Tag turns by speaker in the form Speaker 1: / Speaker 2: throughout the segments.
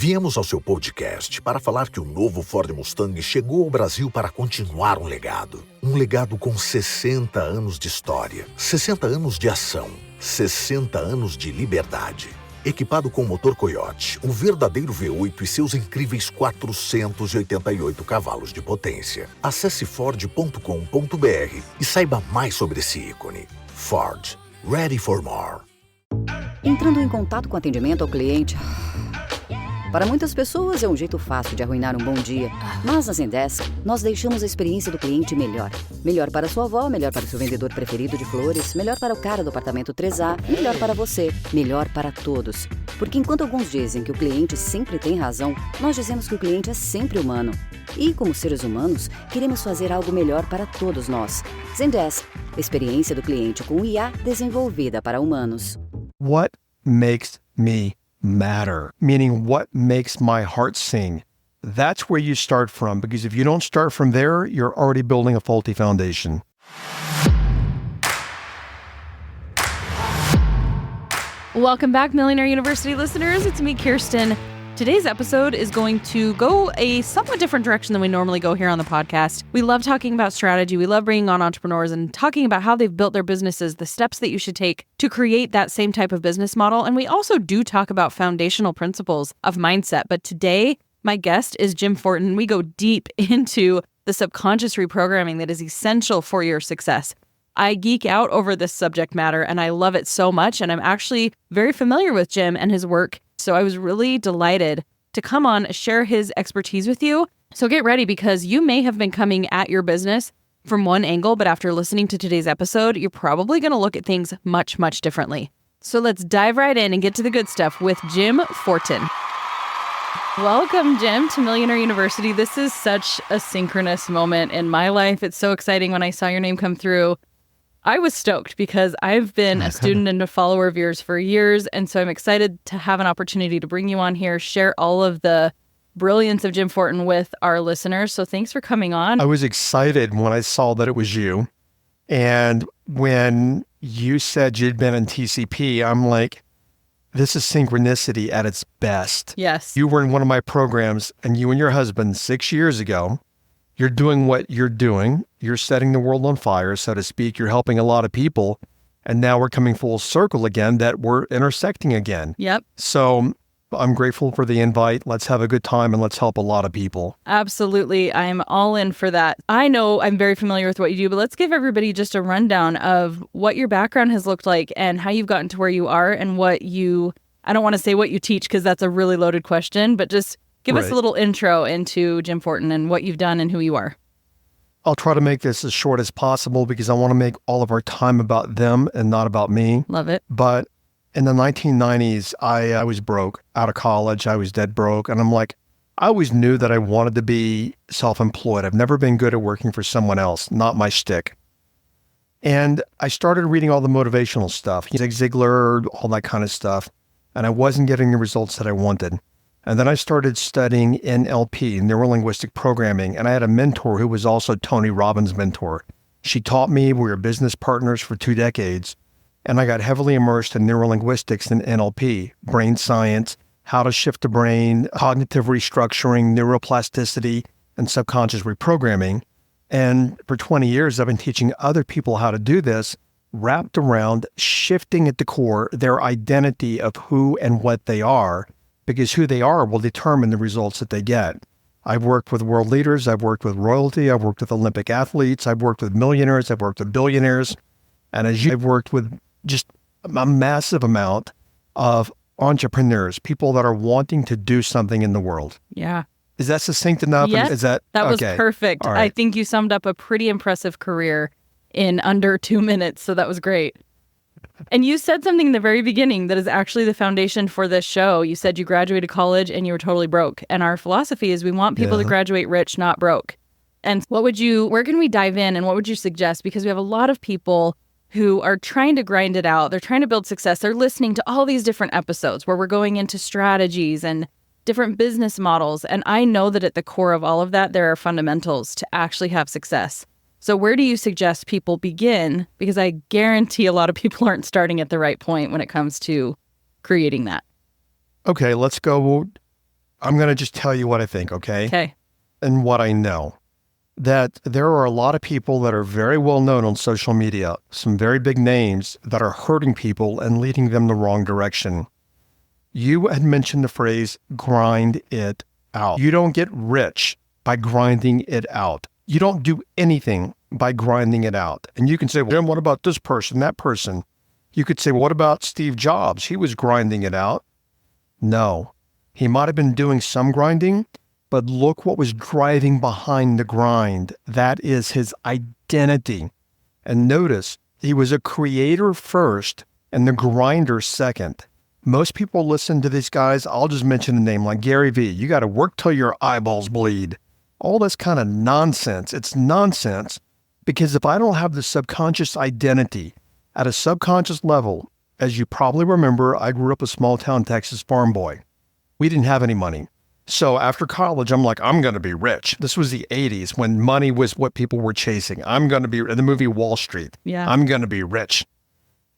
Speaker 1: Viemos ao seu podcast para falar que o novo Ford Mustang chegou ao Brasil para continuar um legado. Um legado com 60 anos de história, 60 anos de ação, 60 anos de liberdade. Equipado com motor Coyote, o verdadeiro V8 e seus incríveis 488 cavalos de potência. Acesse Ford.com.br e saiba mais sobre esse ícone. Ford. Ready for more.
Speaker 2: Entrando em contato com atendimento ao cliente... Para muitas pessoas é um jeito fácil de arruinar um bom dia. Mas na Zendesk, nós deixamos a experiência do cliente melhor. Melhor para sua avó, melhor para o seu vendedor preferido de flores, melhor para o cara do apartamento 3A, melhor para você, melhor para todos. Porque enquanto alguns dizem que o cliente sempre tem razão, nós dizemos que o cliente é sempre humano. E como seres humanos, queremos fazer algo melhor para todos nós. Zendesk, experiência do cliente com IA desenvolvida para humanos.
Speaker 3: What makes me matter? Meaning, what makes my heart sing? That's where you start from, because if you don't start from there, you're already building a faulty foundation.
Speaker 4: Welcome back, Millionaire University listeners. It's me, Kirsten. Today's episode is going to go a somewhat different direction than we normally go here on the podcast. We love talking about strategy. We love bringing on entrepreneurs and talking about how they've built their businesses, the steps that you should take to create that same type of business model. And we also do talk about foundational principles of mindset. But today, my guest is Jim Fortin. We go deep into the subconscious reprogramming that is essential for your success. I geek out over this subject matter and I love it so much. And I'm actually very familiar with Jim and his work. So I was really delighted to come on, share his expertise with you. So get ready, because you may have been coming at your business from one angle, but after listening to today's episode, you're probably going to look at things much, much differently. So let's dive right in and get to the good stuff with Jim Fortin. Welcome, Jim, to Millionaire University. This is such a synchronous moment in my life. It's so exciting when I saw your name come through. I was stoked because I've been a student and a follower of yours for years. And so I'm excited to have an opportunity to bring you on here, share all of the brilliance of Jim Fortin with our listeners. So thanks for coming on.
Speaker 3: I was excited when I saw that it was you. And when you said you'd been in TCP, I'm like, this is synchronicity at its best.
Speaker 4: Yes.
Speaker 3: You were in one of my programs, and you and your husband 6 years ago, you're doing what you're doing. You're setting the world on fire, so to speak. You're helping a lot of people. And now we're coming full circle again, that we're intersecting again.
Speaker 4: Yep.
Speaker 3: So I'm grateful for the invite. Let's have a good time and let's help a lot of people.
Speaker 4: Absolutely. I'm all in for that. I know I'm very familiar with what you do, but let's give everybody just a rundown of what your background has looked like and how you've gotten to where you are and what you, I don't want to say what you teach because that's a really loaded question, but just give us a little intro into Jim Fortin and what you've done and who you are.
Speaker 3: I'll try to make this as short as possible because I want to make all of our time about them and not about me.
Speaker 4: Love it.
Speaker 3: But in the 1990s, I was broke out of college. I was dead broke. And I'm like, I always knew that I wanted to be self-employed. I've never been good at working for someone else, not my shtick. And I started reading all the motivational stuff, Zig Ziglar, all that kind of stuff. And I wasn't getting the results that I wanted. And then I started studying NLP, neuro-linguistic programming, and I had a mentor who was also Tony Robbins' mentor. She taught me, we were business partners for 2 decades, and I got heavily immersed in neurolinguistics and NLP, brain science, how to shift the brain, cognitive restructuring, neuroplasticity, and subconscious reprogramming. And for 20 years, I've been teaching other people how to do this, wrapped around shifting at the core their identity of who and what they are, because who they are will determine the results that they get. I've worked with world leaders, I've worked with royalty, I've worked with Olympic athletes, I've worked with millionaires, I've worked with billionaires, and I've worked with just a massive amount of entrepreneurs, people that are wanting to do something in the world.
Speaker 4: Yeah.
Speaker 3: Is that succinct enough?
Speaker 4: Yes,
Speaker 3: Is that
Speaker 4: was
Speaker 3: okay?
Speaker 4: Perfect.
Speaker 3: Right.
Speaker 4: I think you summed up a pretty impressive career in under 2 minutes, so that was great. And you said something in the very beginning that is actually the foundation for this show. You said you graduated college and you were totally broke. And our philosophy is we want people to graduate rich, not broke. And where can we dive in and what would you suggest? Because we have a lot of people who are trying to grind it out. They're trying to build success. They're listening to all these different episodes where we're going into strategies and different business models. And I know that at the core of all of that, there are fundamentals to actually have success. So where do you suggest people begin? Because I guarantee a lot of people aren't starting at the right point when it comes to creating that.
Speaker 3: Okay, let's go. I'm going to just tell you what I think, okay?
Speaker 4: Okay.
Speaker 3: And what I know. That there are a lot of people that are very well known on social media, some very big names that are hurting people and leading them the wrong direction. You had mentioned the phrase, grind it out. You don't get rich by grinding it out. You don't do anything by grinding it out. And you can say, well, Jim, what about this person, that person? You could say, well, what about Steve Jobs? He was grinding it out. No, he might have been doing some grinding, but look what was driving behind the grind. That is his identity. And notice, he was a creator first and the grinder second. Most people listen to these guys, I'll just mention the name, like Gary Vee. You got to work till your eyeballs bleed. All this kind of nonsense. It's nonsense because if I don't have the subconscious identity at a subconscious level, as you probably remember, I grew up a small town Texas farm boy. We didn't have any money. So after college, I'm like, I'm going to be rich. This was the 80s when money was what people were chasing. I'm going to be, in the movie Wall Street, I'm going to be rich.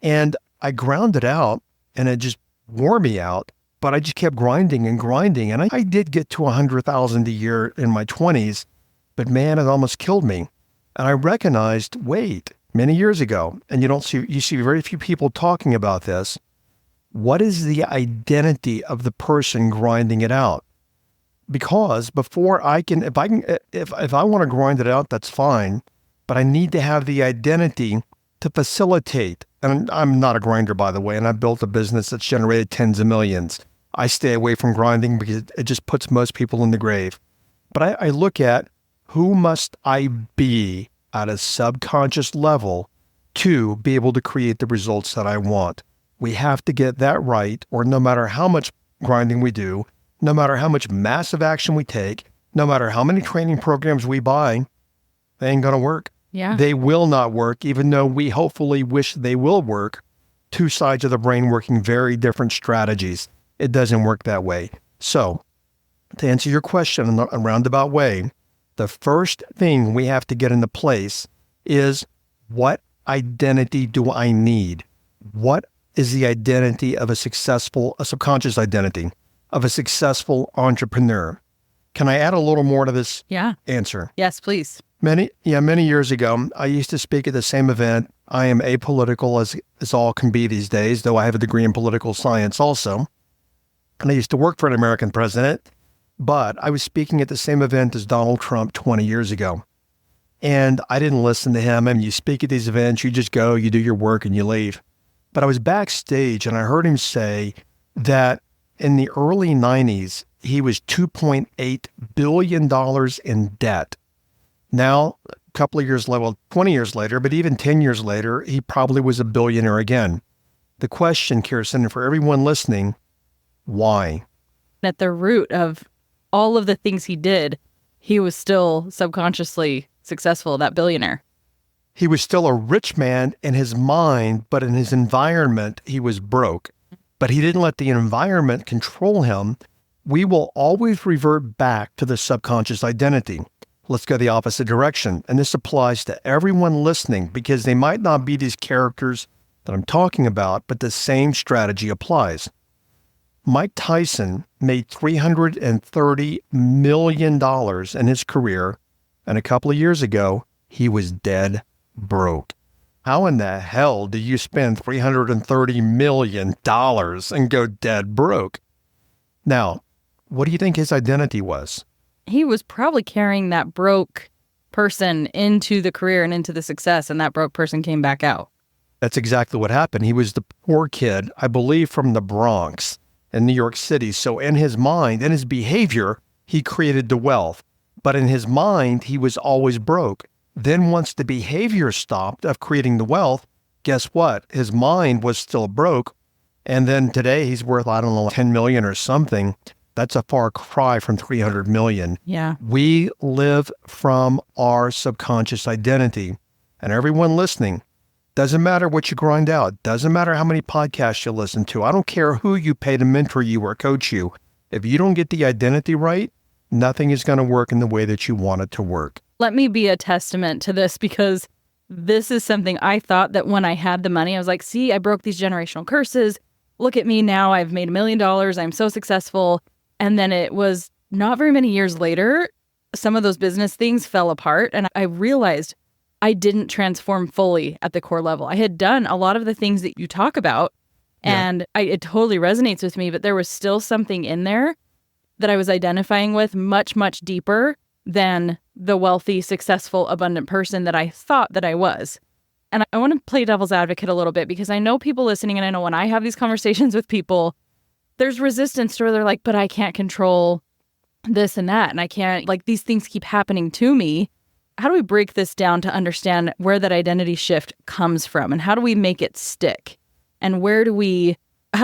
Speaker 3: And I ground it out and it just wore me out, but I just kept grinding and grinding. And I did get to 100,000 a year in my 20s, but man, it almost killed me. And I recognized, wait, many years ago, and you see very few people talking about this. What is the identity of the person grinding it out? Because before if I want to grind it out, that's fine, but I need to have the identity to facilitate. And I'm not a grinder, by the way, and I've built a business that's generated tens of millions. I stay away from grinding because it just puts most people in the grave. But I look at who must I be at a subconscious level to be able to create the results that I want. We have to get that right, or no matter how much grinding we do, no matter how much massive action we take, no matter how many training programs we buy, they ain't going to work.
Speaker 4: Yeah.
Speaker 3: They will not work, even though we hopefully wish they will work. Two sides of the brain working very different strategies. It doesn't work that way. So, to answer your question in a roundabout way, the first thing we have to get into place is, what identity do I need? What is the identity of a subconscious identity of a successful entrepreneur? Can I add a little more to this answer?
Speaker 4: Yes, please.
Speaker 3: Many years ago, I used to speak at the same event. I am apolitical as all can be these days, though I have a degree in political science also. And I used to work for an American president, but I was speaking at the same event as Donald Trump 20 years ago. And I didn't listen to him. I mean, you speak at these events, you just go, you do your work, and you leave. But I was backstage, and I heard him say that in the early 90s, he was $2.8 billion in debt. Now, a couple of years later, well, 20 years later, but even 10 years later, he probably was a billionaire again. The question, Kirsten, and for everyone listening, why?
Speaker 4: At the root of all of the things he did, he was still subconsciously successful, that billionaire.
Speaker 3: He was still a rich man in his mind, but in his environment, he was broke. But he didn't let the environment control him. We will always revert back to the subconscious identity. Let's go the opposite direction. And this applies to everyone listening because they might not be these characters that I'm talking about, but the same strategy applies. Mike Tyson made $330 million in his career, and a couple of years ago, he was dead broke. How in the hell do you spend $330 million and go dead broke? Now, what do you think his identity was?
Speaker 4: He was probably carrying that broke person into the career and into the success, and that broke person came back out.
Speaker 3: That's exactly what happened. He was the poor kid, I believe, from the Bronx in New York City. So in his mind, in his behavior, he created the wealth. But in his mind, he was always broke. Then once the behavior stopped of creating the wealth, guess what? His mind was still broke. And then today he's worth, I don't know, 10 million or something. That's a far cry from 300 million.
Speaker 4: Yeah.
Speaker 3: We live from our subconscious identity. And everyone listening, doesn't matter what you grind out. Doesn't matter how many podcasts you listen to. I don't care who you pay to mentor you or coach you. If you don't get the identity right, nothing is going to work in the way that you want it to work.
Speaker 4: Let me be a testament to this, because this is something I thought that when I had the money, I was like, see, I broke these generational curses. Look at me now. I've made $1 million. I'm so successful. And then it was not very many years later, some of those business things fell apart. And I realized I didn't transform fully at the core level. I had done a lot of the things that you talk about, and it totally resonates with me, but there was still something in there that I was identifying with much, much deeper than the wealthy, successful, abundant person that I thought that I was. And I want to play devil's advocate a little bit, because I know people listening, and I know when I have these conversations with people, there's resistance to where they're like, but I can't control this and that. And I can't, like, these things keep happening to me. How do we break this down to understand where that identity shift comes from? And how do we make it stick? And how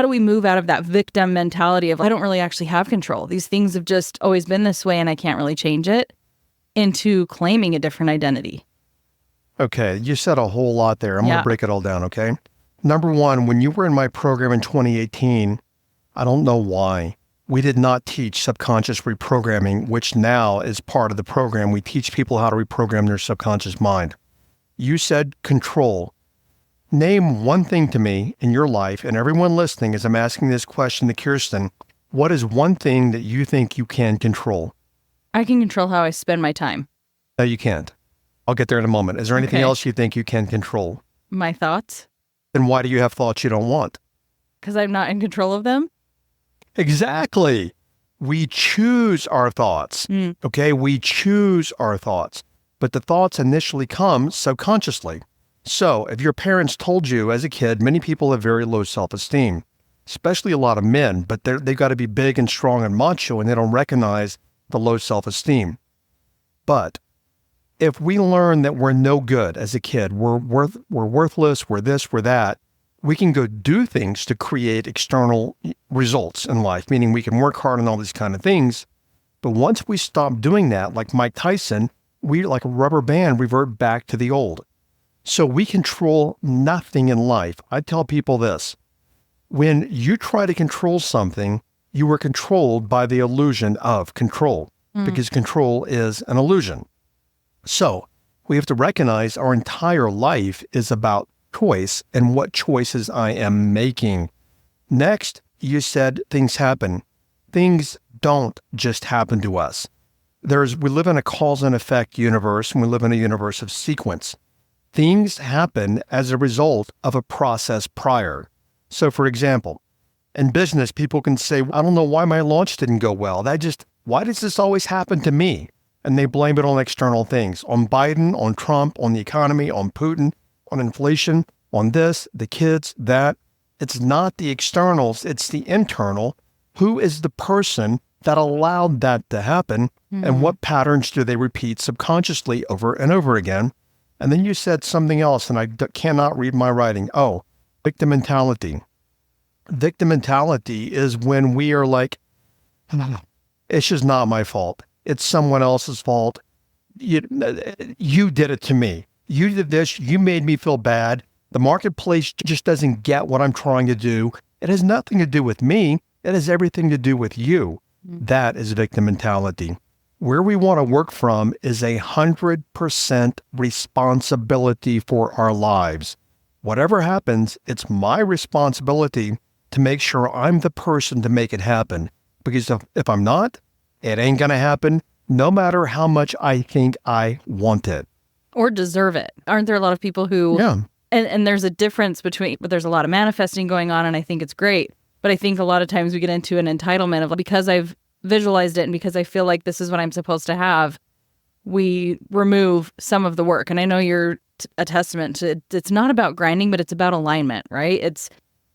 Speaker 4: do we move out of that victim mentality of, I don't really actually have control. These things have just always been this way and I can't really change it, into claiming a different identity?
Speaker 3: Okay, you said a whole lot there. I'm going to break it all down, okay? Number one, when you were in my program in 2018, I don't know why, we did not teach subconscious reprogramming, which now is part of the program. We teach people how to reprogram their subconscious mind. You said control. Name one thing to me in your life, and everyone listening, as I'm asking this question to Kirsten, what is one thing that you think you can control?
Speaker 4: I can control how I spend my time.
Speaker 3: No, you can't. I'll get there in a moment. Is there anything else you think you can control?
Speaker 4: My thoughts.
Speaker 3: Then why do you have thoughts you don't want?
Speaker 4: Because I'm not in control of them?
Speaker 3: Exactly. We choose our thoughts. Okay, we choose our thoughts. But the thoughts initially come subconsciously. So if your parents told you as a kid, many people have very low self-esteem, especially a lot of men, but they've got to be big and strong and macho, and they don't recognize the low self-esteem. But if we learn that we're no good as a kid, we're worthless, we're this, we're that, we can go do things to create external results in life, meaning we can work hard on all these kind of things. But once we stop doing that, like Mike Tyson, we, like a rubber band, revert back to the old. So we control nothing in life. I tell people this: when you try to control something, you are controlled by the illusion of control, because control is an illusion. So we have to recognize our entire life is about choice and what choices I am making. Next, you said things happen. Things don't just happen to us. We live in a cause and effect universe, and we live in a universe of sequence. Things happen as a result of a process prior. So for example, in business, people can say, I don't know why my launch didn't go well. Why does this always happen to me? And they blame it on external things, on Biden, on Trump, on the economy, on Putin, on inflation, on this, the kids, that. It's not the externals, it's the internal. Who is the person that allowed that to happen? And what patterns do they repeat subconsciously over and over again? And then you said something else, and I cannot read my writing. Oh, victim mentality. Victim mentality is when we are like, it's just not my fault. It's someone else's fault. You did it to me. You did this. You made me feel bad. The marketplace just doesn't get what I'm trying to do. It has nothing to do with me. It has everything to do with you. That is victim mentality. Where we want to work from is 100% responsibility for our lives. Whatever happens, it's my responsibility to make sure I'm the person to make it happen. Because if I'm not, it ain't going to happen, no matter how much I think I want it.
Speaker 4: Or deserve it. Aren't there a lot of people who...
Speaker 3: Yeah.
Speaker 4: And there's a difference between... But there's a lot of manifesting going on, and I think it's great. But I think a lot of times we get into an entitlement of, because I've visualized it and because I feel like this is what I'm supposed to have, we remove some of the work. And I know you're a testament to it's not about grinding, but it's about alignment, right? It's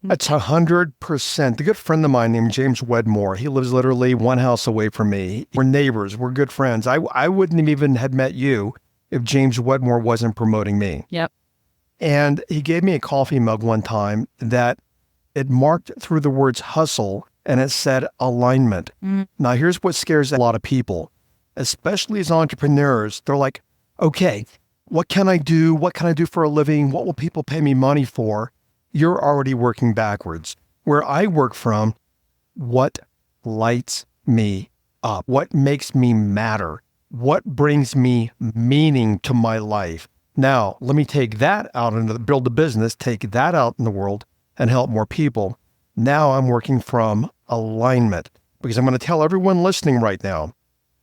Speaker 3: 100%. A good friend of mine named James Wedmore, he lives literally one house away from me. We're neighbors. We're good friends. I wouldn't even have met you if James Wedmore wasn't promoting me.
Speaker 4: Yep.
Speaker 3: And he gave me a coffee mug one time that it marked through the words hustle, and it said alignment. Now, here's what scares a lot of people, especially as entrepreneurs. They're like, okay, what can I do? What can I do for a living? What will people pay me money for? You're already working backwards. Where I work from, what lights me up? What makes me matter? What brings me meaning to my life? Now, let me take that out and build a business, take that out in the world and help more people. Now I'm working from alignment, because I'm going to tell everyone listening right now,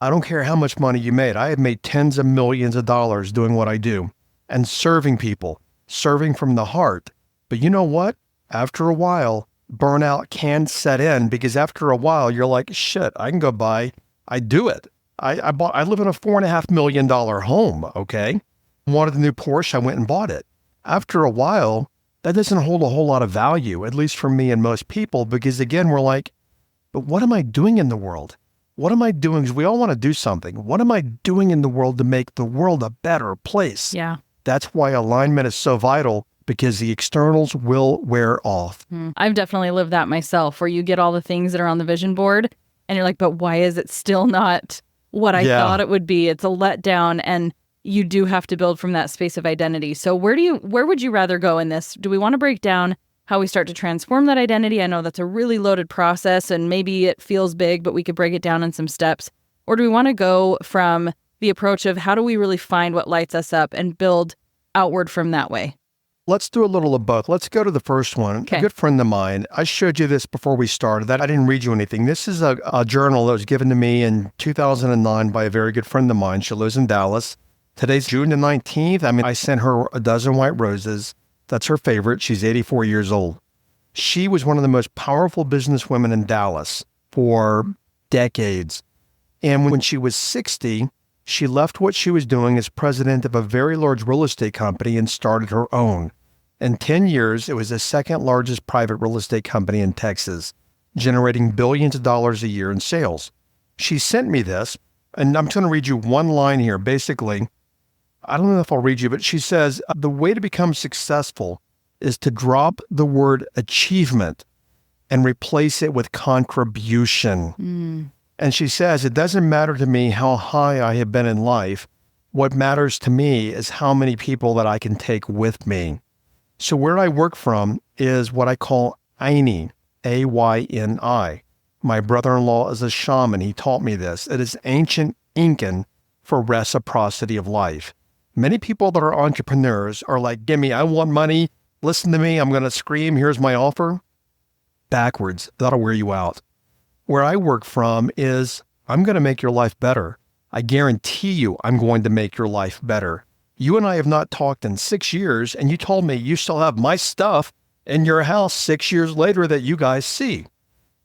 Speaker 3: I don't care how much money you made. I have made tens of millions of dollars doing what I do and serving people, serving from the heart. But you know what? After a while, burnout can set in, because after a while, you're like, shit, I can go buy, I do it. I live in a $4.5 million home, okay? Wanted a new Porsche, I went and bought it. After a while, that doesn't hold a whole lot of value, at least for me and most people, because again, we're like, but what am I doing in the world? What am I doing? Because we all want to do something. What am I doing in the world to make the world a better place?
Speaker 4: Yeah.
Speaker 3: That's why alignment is so vital, because the externals will wear off.
Speaker 4: I've definitely lived that myself, where you get all the things that are on the vision board and you're like, but why is it still not what I thought it would be? It's a letdown, and you do have to build from that space of identity. So where would you rather go in this? Do we want to break down how we start to transform that identity? I know that's a really loaded process and maybe it feels big, but we could break it down in some steps. Or do we want to go from the approach of how do we really find what lights us up and build outward from that way?
Speaker 3: Let's do a little of both. Let's go to the first one.
Speaker 4: Okay.
Speaker 3: A good friend of mine, I showed you this before we started. I didn't read you anything. This is a journal that was given to me in 2009 by a very good friend of mine. She lives in Dallas. Today's June the 19th. I sent her a dozen white roses. That's her favorite. She's 84 years old. She was one of the most powerful businesswomen in Dallas for decades. And when she was 60, she left what she was doing as president of a very large real estate company and started her own. In 10 years, it was the second largest private real estate company in Texas, generating billions of dollars a year in sales. She sent me this, and I'm going to read you one line here. Basically, I don't know if I'll read you, but she says, the way to become successful is to drop the word achievement and replace it with contribution. And she says, it doesn't matter to me how high I have been in life. What matters to me is how many people that I can take with me. So where I work from is what I call Ayni, A-Y-N-I. My brother-in-law is a shaman. He taught me this. It is ancient Incan for reciprocity of life. Many people that are entrepreneurs are like, gimme, I want money. Listen to me. I'm going to scream. Here's my offer. Backwards. That'll wear you out. Where I work from is, I'm going to make your life better. I guarantee you I'm going to make your life better. You and I have not talked in 6 years, and you told me you still have my stuff in your house 6 years later that you guys see.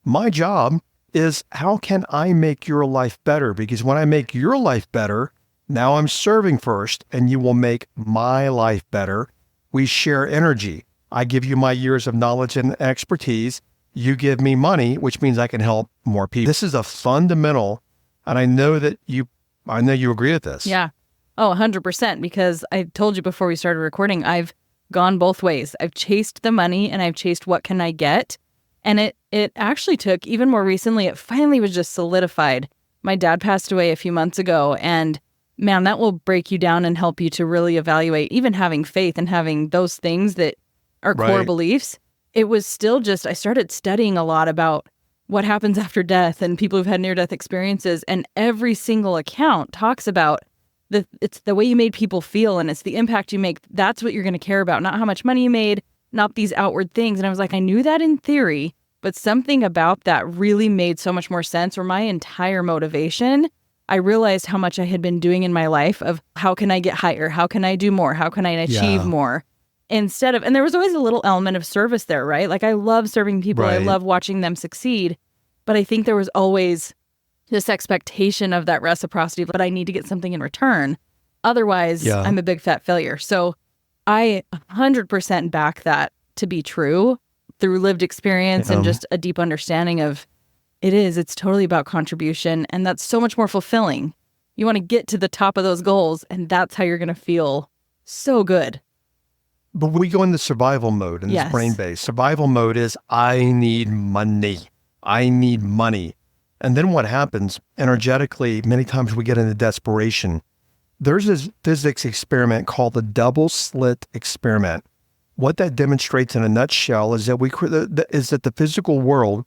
Speaker 3: My job is, how can I make your life better? Because when I make your life better, now I'm serving first, and you will make my life better. We share energy. I give you my years of knowledge and expertise. You give me money, which means I can help more people. This is a fundamental, and I know you agree with this.
Speaker 4: Yeah. Oh, 100%. Because I told you before we started recording, I've gone both ways. I've chased the money and I've chased what can I get. And it actually took, even more recently, it finally was just solidified. My dad passed away a few months ago, and man, that will break you down and help you to really evaluate even having faith and having those things that are core beliefs. It was still just, I started studying a lot about what happens after death and people who've had near-death experiences, and every single account talks about it's the way you made people feel, and it's the impact you make. That's what you're going to care about, not how much money you made, not these outward things. And I was like, I knew that in theory, but something about that really made so much more sense. Or my entire motivation, I realized how much I had been doing in my life of how can I get higher? How can I do more? How can I achieve more? Instead of, and there was always a little element of service there, right? Like I love serving people. I love watching them succeed. But I think there was always this expectation of that reciprocity, but I need to get something in return. Otherwise, I'm a big fat failure. So I 100% back that to be true through lived experience and just a deep understanding of it's totally about contribution. And that's so much more fulfilling. You want to get to the top of those goals, and that's how you're going to feel so good.
Speaker 3: But we go into survival mode in this brain base. Survival mode is, I need money. I need money. And then what happens energetically, many times we get into desperation. There's this physics experiment called the double slit experiment. What that demonstrates in a nutshell is that the physical world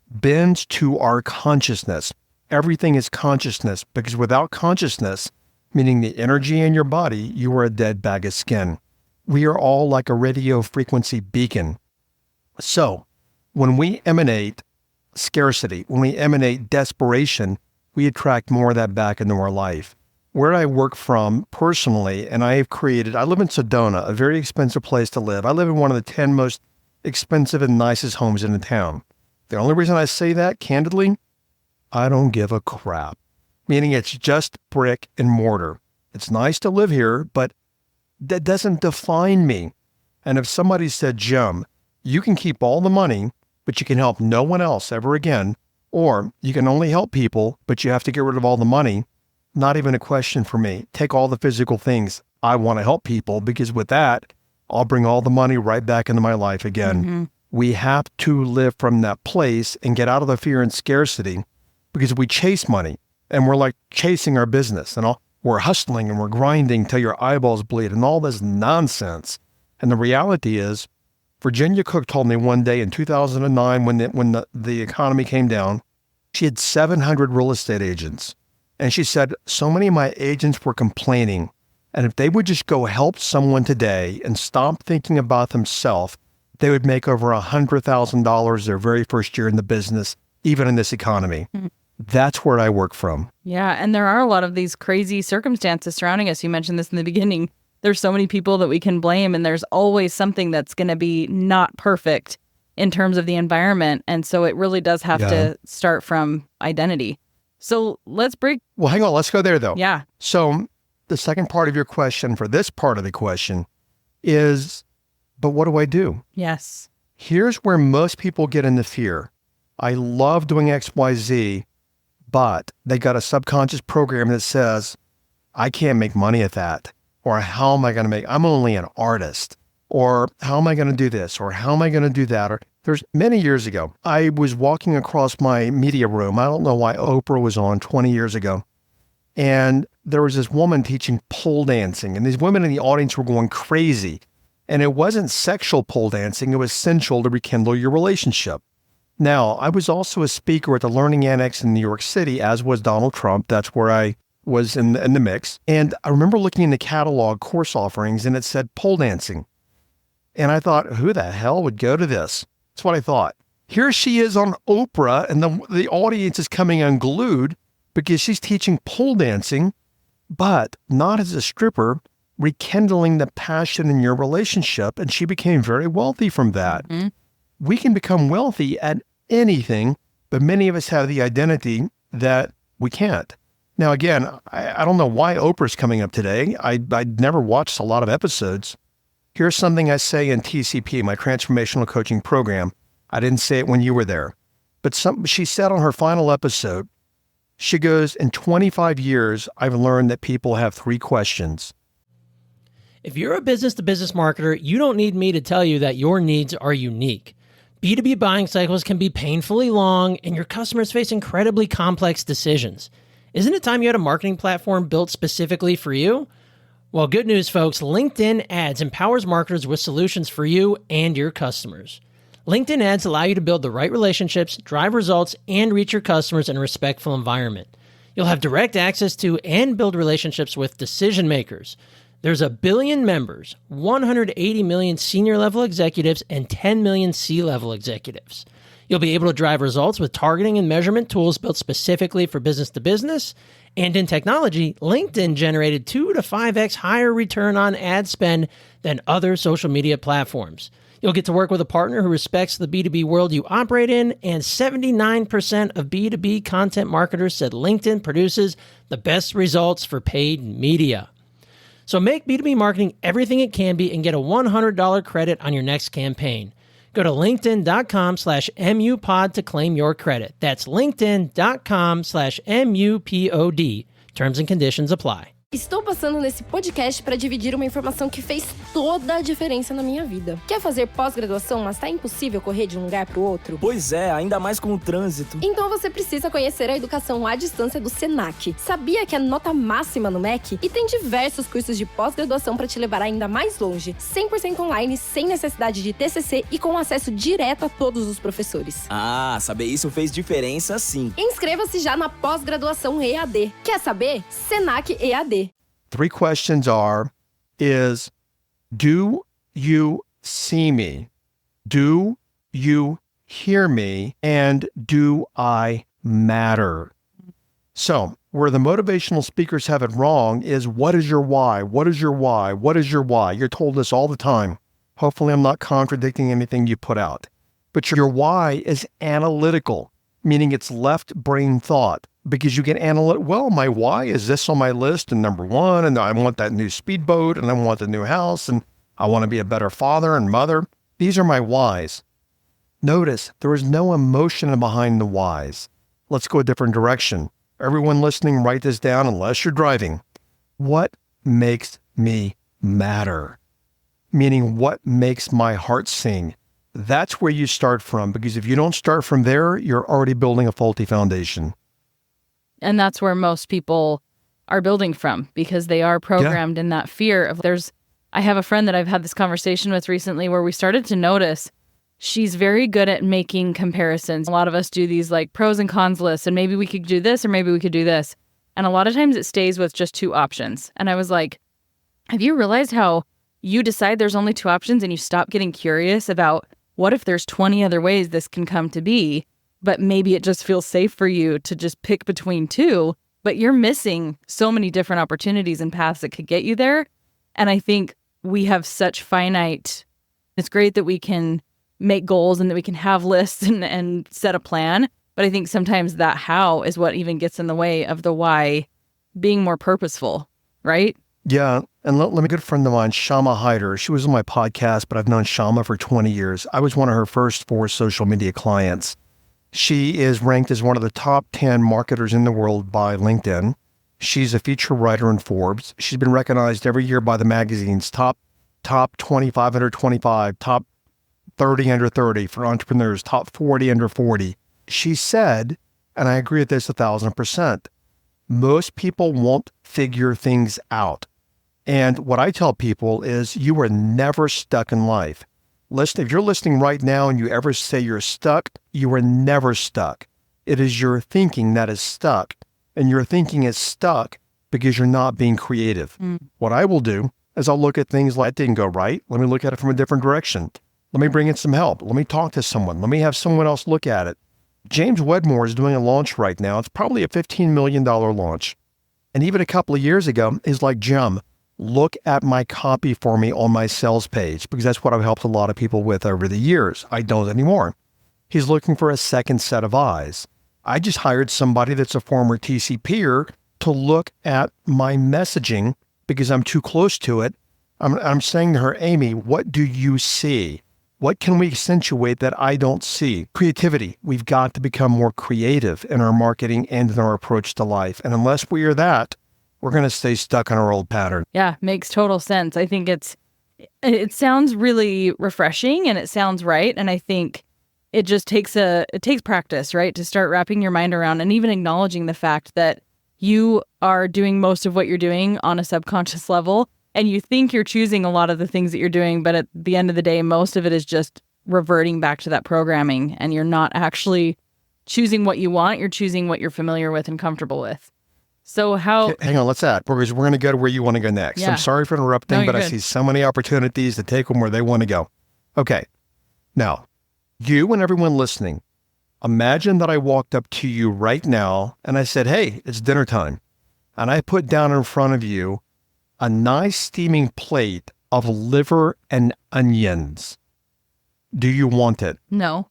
Speaker 3: bends to our consciousness. Everything is consciousness, because without consciousness, meaning the energy in your body, you are a dead bag of skin. We are all like a radio frequency beacon. So when we emanate scarcity, when we emanate desperation, we attract more of that back into our life. Where I work from personally, and I live in Sedona, a very expensive place to live. I live in one of the 10 most expensive and nicest homes in the town. The only reason I say that, candidly, I don't give a crap. Meaning it's just brick and mortar. It's nice to live here, but that doesn't define me. And if somebody said, Jim, you can keep all the money, but you can help no one else ever again, or you can only help people, but you have to get rid of all the money, not even a question for me. Take all the physical things. I want to help people because with that, I'll bring all the money right back into my life again. Mm-hmm. We have to live from that place and get out of the fear and scarcity because we chase money and we're like chasing our business and we're hustling and we're grinding till your eyeballs bleed and all this nonsense. And the reality is, Virginia Cook told me one day in 2009 when the economy came down, she had 700 real estate agents. And she said, so many of my agents were complaining. And if they would just go help someone today and stop thinking about themselves, they would make over $100,000 their very first year in the business, even in this economy. Mm-hmm. That's where I work from.
Speaker 4: Yeah. And there are a lot of these crazy circumstances surrounding us. You mentioned this in the beginning. There's so many people that we can blame, and there's always something that's going to be not perfect in terms of the environment. And so it really does have to start from identity. So let's break.
Speaker 3: Well, hang on. Let's go there, though.
Speaker 4: Yeah.
Speaker 3: So the second part of your question for this part of the question is, but what do I do?
Speaker 4: Yes.
Speaker 3: Here's where most people get into fear. I love doing XYZ, but they got a subconscious program that says, I can't make money at that. Or how am I going to I'm only an artist. Or how am I going to do this? Or how am I going to do that? Or there's many years ago, I was walking across my media room. I don't know why Oprah was on 20 years ago. And there was this woman teaching pole dancing. And these women in the audience were going crazy. And it wasn't sexual pole dancing. It was sensual to rekindle your relationship. Now, I was also a speaker at the Learning Annex in New York City, as was Donald Trump. That's where I was in the mix. And I remember looking in the catalog course offerings and it said pole dancing. And I thought, who the hell would go to this? That's what I thought. Here she is on Oprah and the audience is coming unglued because she's teaching pole dancing, but not as a stripper, rekindling the passion in your relationship. And she became very wealthy from that. Mm-hmm. We can become wealthy at anything, but many of us have the identity that we can't. Now, again, I don't know why Oprah's coming up today. I never watched a lot of episodes. Here's something I say in TCP, my transformational coaching program. I didn't say it when you were there, but she said on her final episode, she goes, in 25 years, I've learned that people have 3 questions.
Speaker 5: If you're a business-to-business marketer, you don't need me to tell you that your needs are unique. B2B buying cycles can be painfully long, and your customers face incredibly complex decisions. Isn't it time you had a marketing platform built specifically for you? Well, good news, folks. LinkedIn Ads empowers marketers with solutions for you and your customers. LinkedIn Ads allow you to build the right relationships, drive results, and reach your customers in a respectful environment. You'll have direct access to and build relationships with decision makers. There's 1 billion members, 180 million senior-level executives, and 10 million C-level executives. You'll be able to drive results with targeting and measurement tools built specifically for business to business. And in technology, LinkedIn generated 2 to 5x higher return on ad spend than other social media platforms. You'll get to work with a partner who respects the B2B world you operate in, and 79% of B2B content marketers said LinkedIn produces the best results for paid media. So make B2B marketing everything it can be and get a $100 credit on your next campaign. Go to linkedin.com/MUPod to claim your credit. That's linkedin.com/MUPOD. Terms and conditions apply.
Speaker 6: Estou passando nesse podcast para dividir uma informação que fez toda a diferença na minha vida. Quer fazer pós-graduação, mas tá impossível correr de um lugar para o outro?
Speaker 7: Pois é, ainda mais com o trânsito.
Speaker 6: Então você precisa conhecer a educação à distância do Senac. Sabia que é nota máxima no MEC? E tem diversos cursos de pós-graduação para te levar ainda mais longe. 100% online, sem necessidade de TCC e com acesso direto a todos os professores.
Speaker 7: Ah, saber isso fez diferença sim.
Speaker 6: Inscreva-se já na pós-graduação EAD. Quer saber? Senac EAD.
Speaker 3: 3 questions is, do you see me? Do you hear me, and do I matter? So where the motivational speakers have it wrong is, what is your why? What is your why? What is your why? You're told this all the time. Hopefully I'm not contradicting anything you put out. But your why is analytical, meaning it's left brain thought, because you get analytic. Well, my why is this on my list, and number one, and I want that new speedboat, and I want the new house, and I want to be a better father and mother. These are my whys. Notice there is no emotion behind the whys. Let's go a different direction. Everyone listening, write this down unless you're driving. What makes me matter? Meaning, what makes my heart sing? That's where you start from, because if you don't start from there, you're already building a faulty foundation.
Speaker 4: And that's where most people are building from, because they are programmed in that fear of I have a friend that I've had this conversation with recently where we started to notice she's very good at making comparisons. A lot of us do these like pros and cons lists, and maybe we could do this or maybe we could do this. And a lot of times it stays with just two options. And I was like, have you realized how you decide there's only two options and you stop getting curious about what if there's 20 other ways this can come to be, but maybe it just feels safe for you to just pick between two, but you're missing so many different opportunities and paths that could get you there. And I think we have such finite, it's great that we can make goals and that we can have lists and set a plan. But I think sometimes that how is what even gets in the way of the why being more purposeful, right?
Speaker 3: Yeah. And let me, a good friend of mine, Shama Hyder, she was on my podcast, but I've known Shama for 20 years. I was one of her first 4 social media clients. She is ranked as one of the top 10 marketers in the world by LinkedIn. She's a feature writer in Forbes. She's been recognized every year by the magazines, top 25 under 25, top 30 under 30 for entrepreneurs, top 40 under 40. She said, and I agree with this 1,000%, most people won't figure things out. And what I tell people is, you are never stuck in life. Listen, if you're listening right now and you ever say you're stuck, you are never stuck. It is your thinking that is stuck. And your thinking is stuck because you're not being creative. What I will do is I'll look at things like, that didn't go right. Let me look at it from a different direction. Let me bring in some help. Let me talk to someone. Let me have someone else look at it. James Wedmore is doing a launch right now. It's probably a $15 million launch. And even a couple of years ago, he's like, Jim, look at my copy for me on my sales page, because that's what I've helped a lot of people with over the years. I don't anymore. He's looking for a second set of eyes. I just hired somebody that's a former TCPer to look at my messaging because I'm too close to it. I'm saying to her, Amy, what do you see? What can we accentuate that I don't see? Creativity. We've got to become more creative in our marketing and in our approach to life. And unless we are that, we're going to stay stuck in our old pattern.
Speaker 4: Yeah, makes total sense. I think it sounds really refreshing and it sounds right. And I think it just takes practice, right? To start wrapping your mind around and even acknowledging the fact that you are doing most of what you're doing on a subconscious level. And you think you're choosing a lot of the things that you're doing, but at the end of the day, most of it is just reverting back to that programming. And you're not actually choosing what you want. You're choosing what you're familiar with and comfortable with. So how...
Speaker 3: Hang on, let's add, because we're going to go to where you want to go next.
Speaker 4: Yeah.
Speaker 3: I'm sorry for interrupting,
Speaker 4: No,
Speaker 3: but
Speaker 4: you're
Speaker 3: I
Speaker 4: good.
Speaker 3: see so many opportunities to take them where they want to go. Okay. Now, you and everyone listening, imagine that I walked up to you right now and I said, hey, it's dinner time. And I put down in front of you a nice steaming plate of liver and onions. Do you want it?
Speaker 4: No.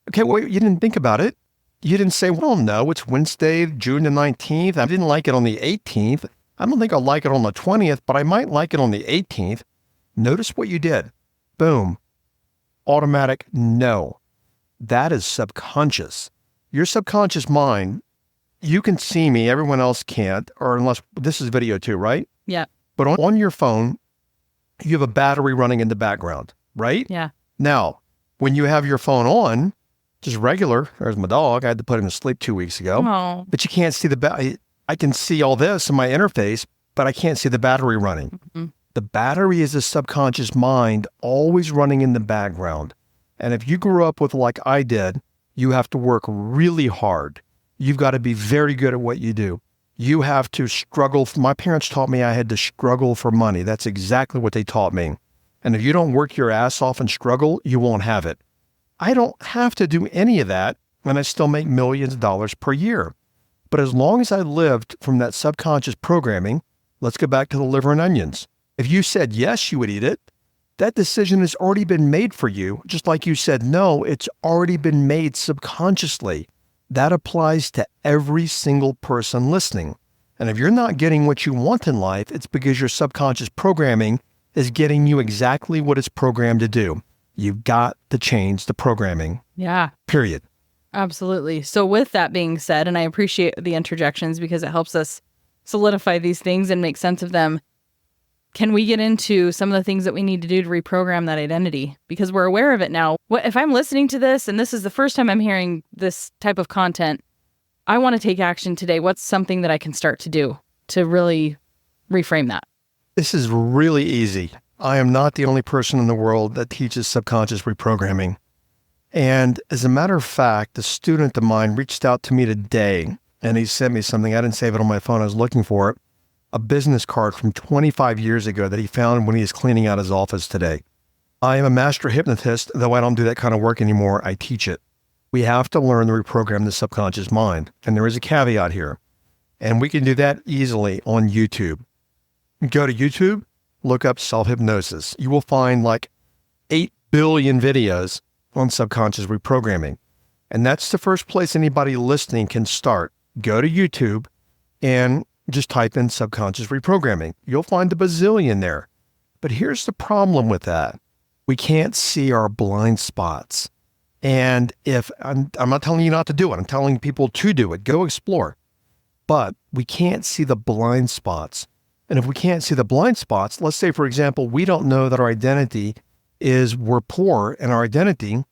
Speaker 3: Okay, well, you didn't think about it. You didn't say, well, no, it's Wednesday, June the 19th. I didn't like it on the 18th. I don't think I'll like it on the 20th, but I might like it on the 18th. Notice what you did. Boom. Automatic no. That is subconscious. Your subconscious mind, you can see me, everyone else can't, or unless this is video too, right?
Speaker 4: Yeah.
Speaker 3: But on your phone, you have a battery running in the background, right?
Speaker 4: Yeah.
Speaker 3: Now, when you have your phone on, just regular, there's my dog. I had to put him to sleep 2 weeks ago.
Speaker 4: Oh.
Speaker 3: But you can't see I can see all this in my interface, but I can't see the battery running.
Speaker 4: Mm-hmm.
Speaker 3: The battery is a subconscious mind always running in the background. And if you grew up with, like I did, you have to work really hard. You've got to be very good at what you do. You have to struggle. My parents taught me I had to struggle for money. That's exactly what they taught me. And if you don't work your ass off and struggle, you won't have it. I don't have to do any of that, and I still make millions of dollars per year. But as long as I lived from that subconscious programming, let's go back to the liver and onions. If you said yes, you would eat it. That decision has already been made for you. Just like you said no, it's already been made subconsciously. That applies to every single person listening. And if you're not getting what you want in life, it's because your subconscious programming is getting you exactly what it's programmed to do. You've got to change the programming.
Speaker 4: Yeah.
Speaker 3: Period.
Speaker 4: Absolutely. So with that being said, and I appreciate the interjections because it helps us solidify these things and make sense of them, can we get into some of the things that we need to do to reprogram that identity? Because we're aware of it now. What if I'm listening to this and this is the first time I'm hearing this type of content, I want to take action today. What's something that I can start to do to really reframe that?
Speaker 3: This is really easy. I am not the only person in the world that teaches subconscious reprogramming. And as a matter of fact, a student of mine reached out to me today and he sent me something. I didn't save it on my phone. I was looking for it. A business card from 25 years ago that he found when he was cleaning out his office today. I am a master hypnotist, though I don't do that kind of work anymore. I teach it. We have to learn to reprogram the subconscious mind. And there is a caveat here. And we can do that easily on YouTube. Go to YouTube, look up self-hypnosis. You will find like 8 billion videos on subconscious reprogramming. And that's the first place anybody listening can start. Go to YouTube and just type in subconscious reprogramming. You'll find a bazillion there. But here's the problem with that. We can't see our blind spots. And if I'm not telling you not to do it, I'm telling people to do it. Go explore. But we can't see the blind spots. And if we can't see the blind spots, let's say, for example, we don't know that our identity is we're poor, and our identity,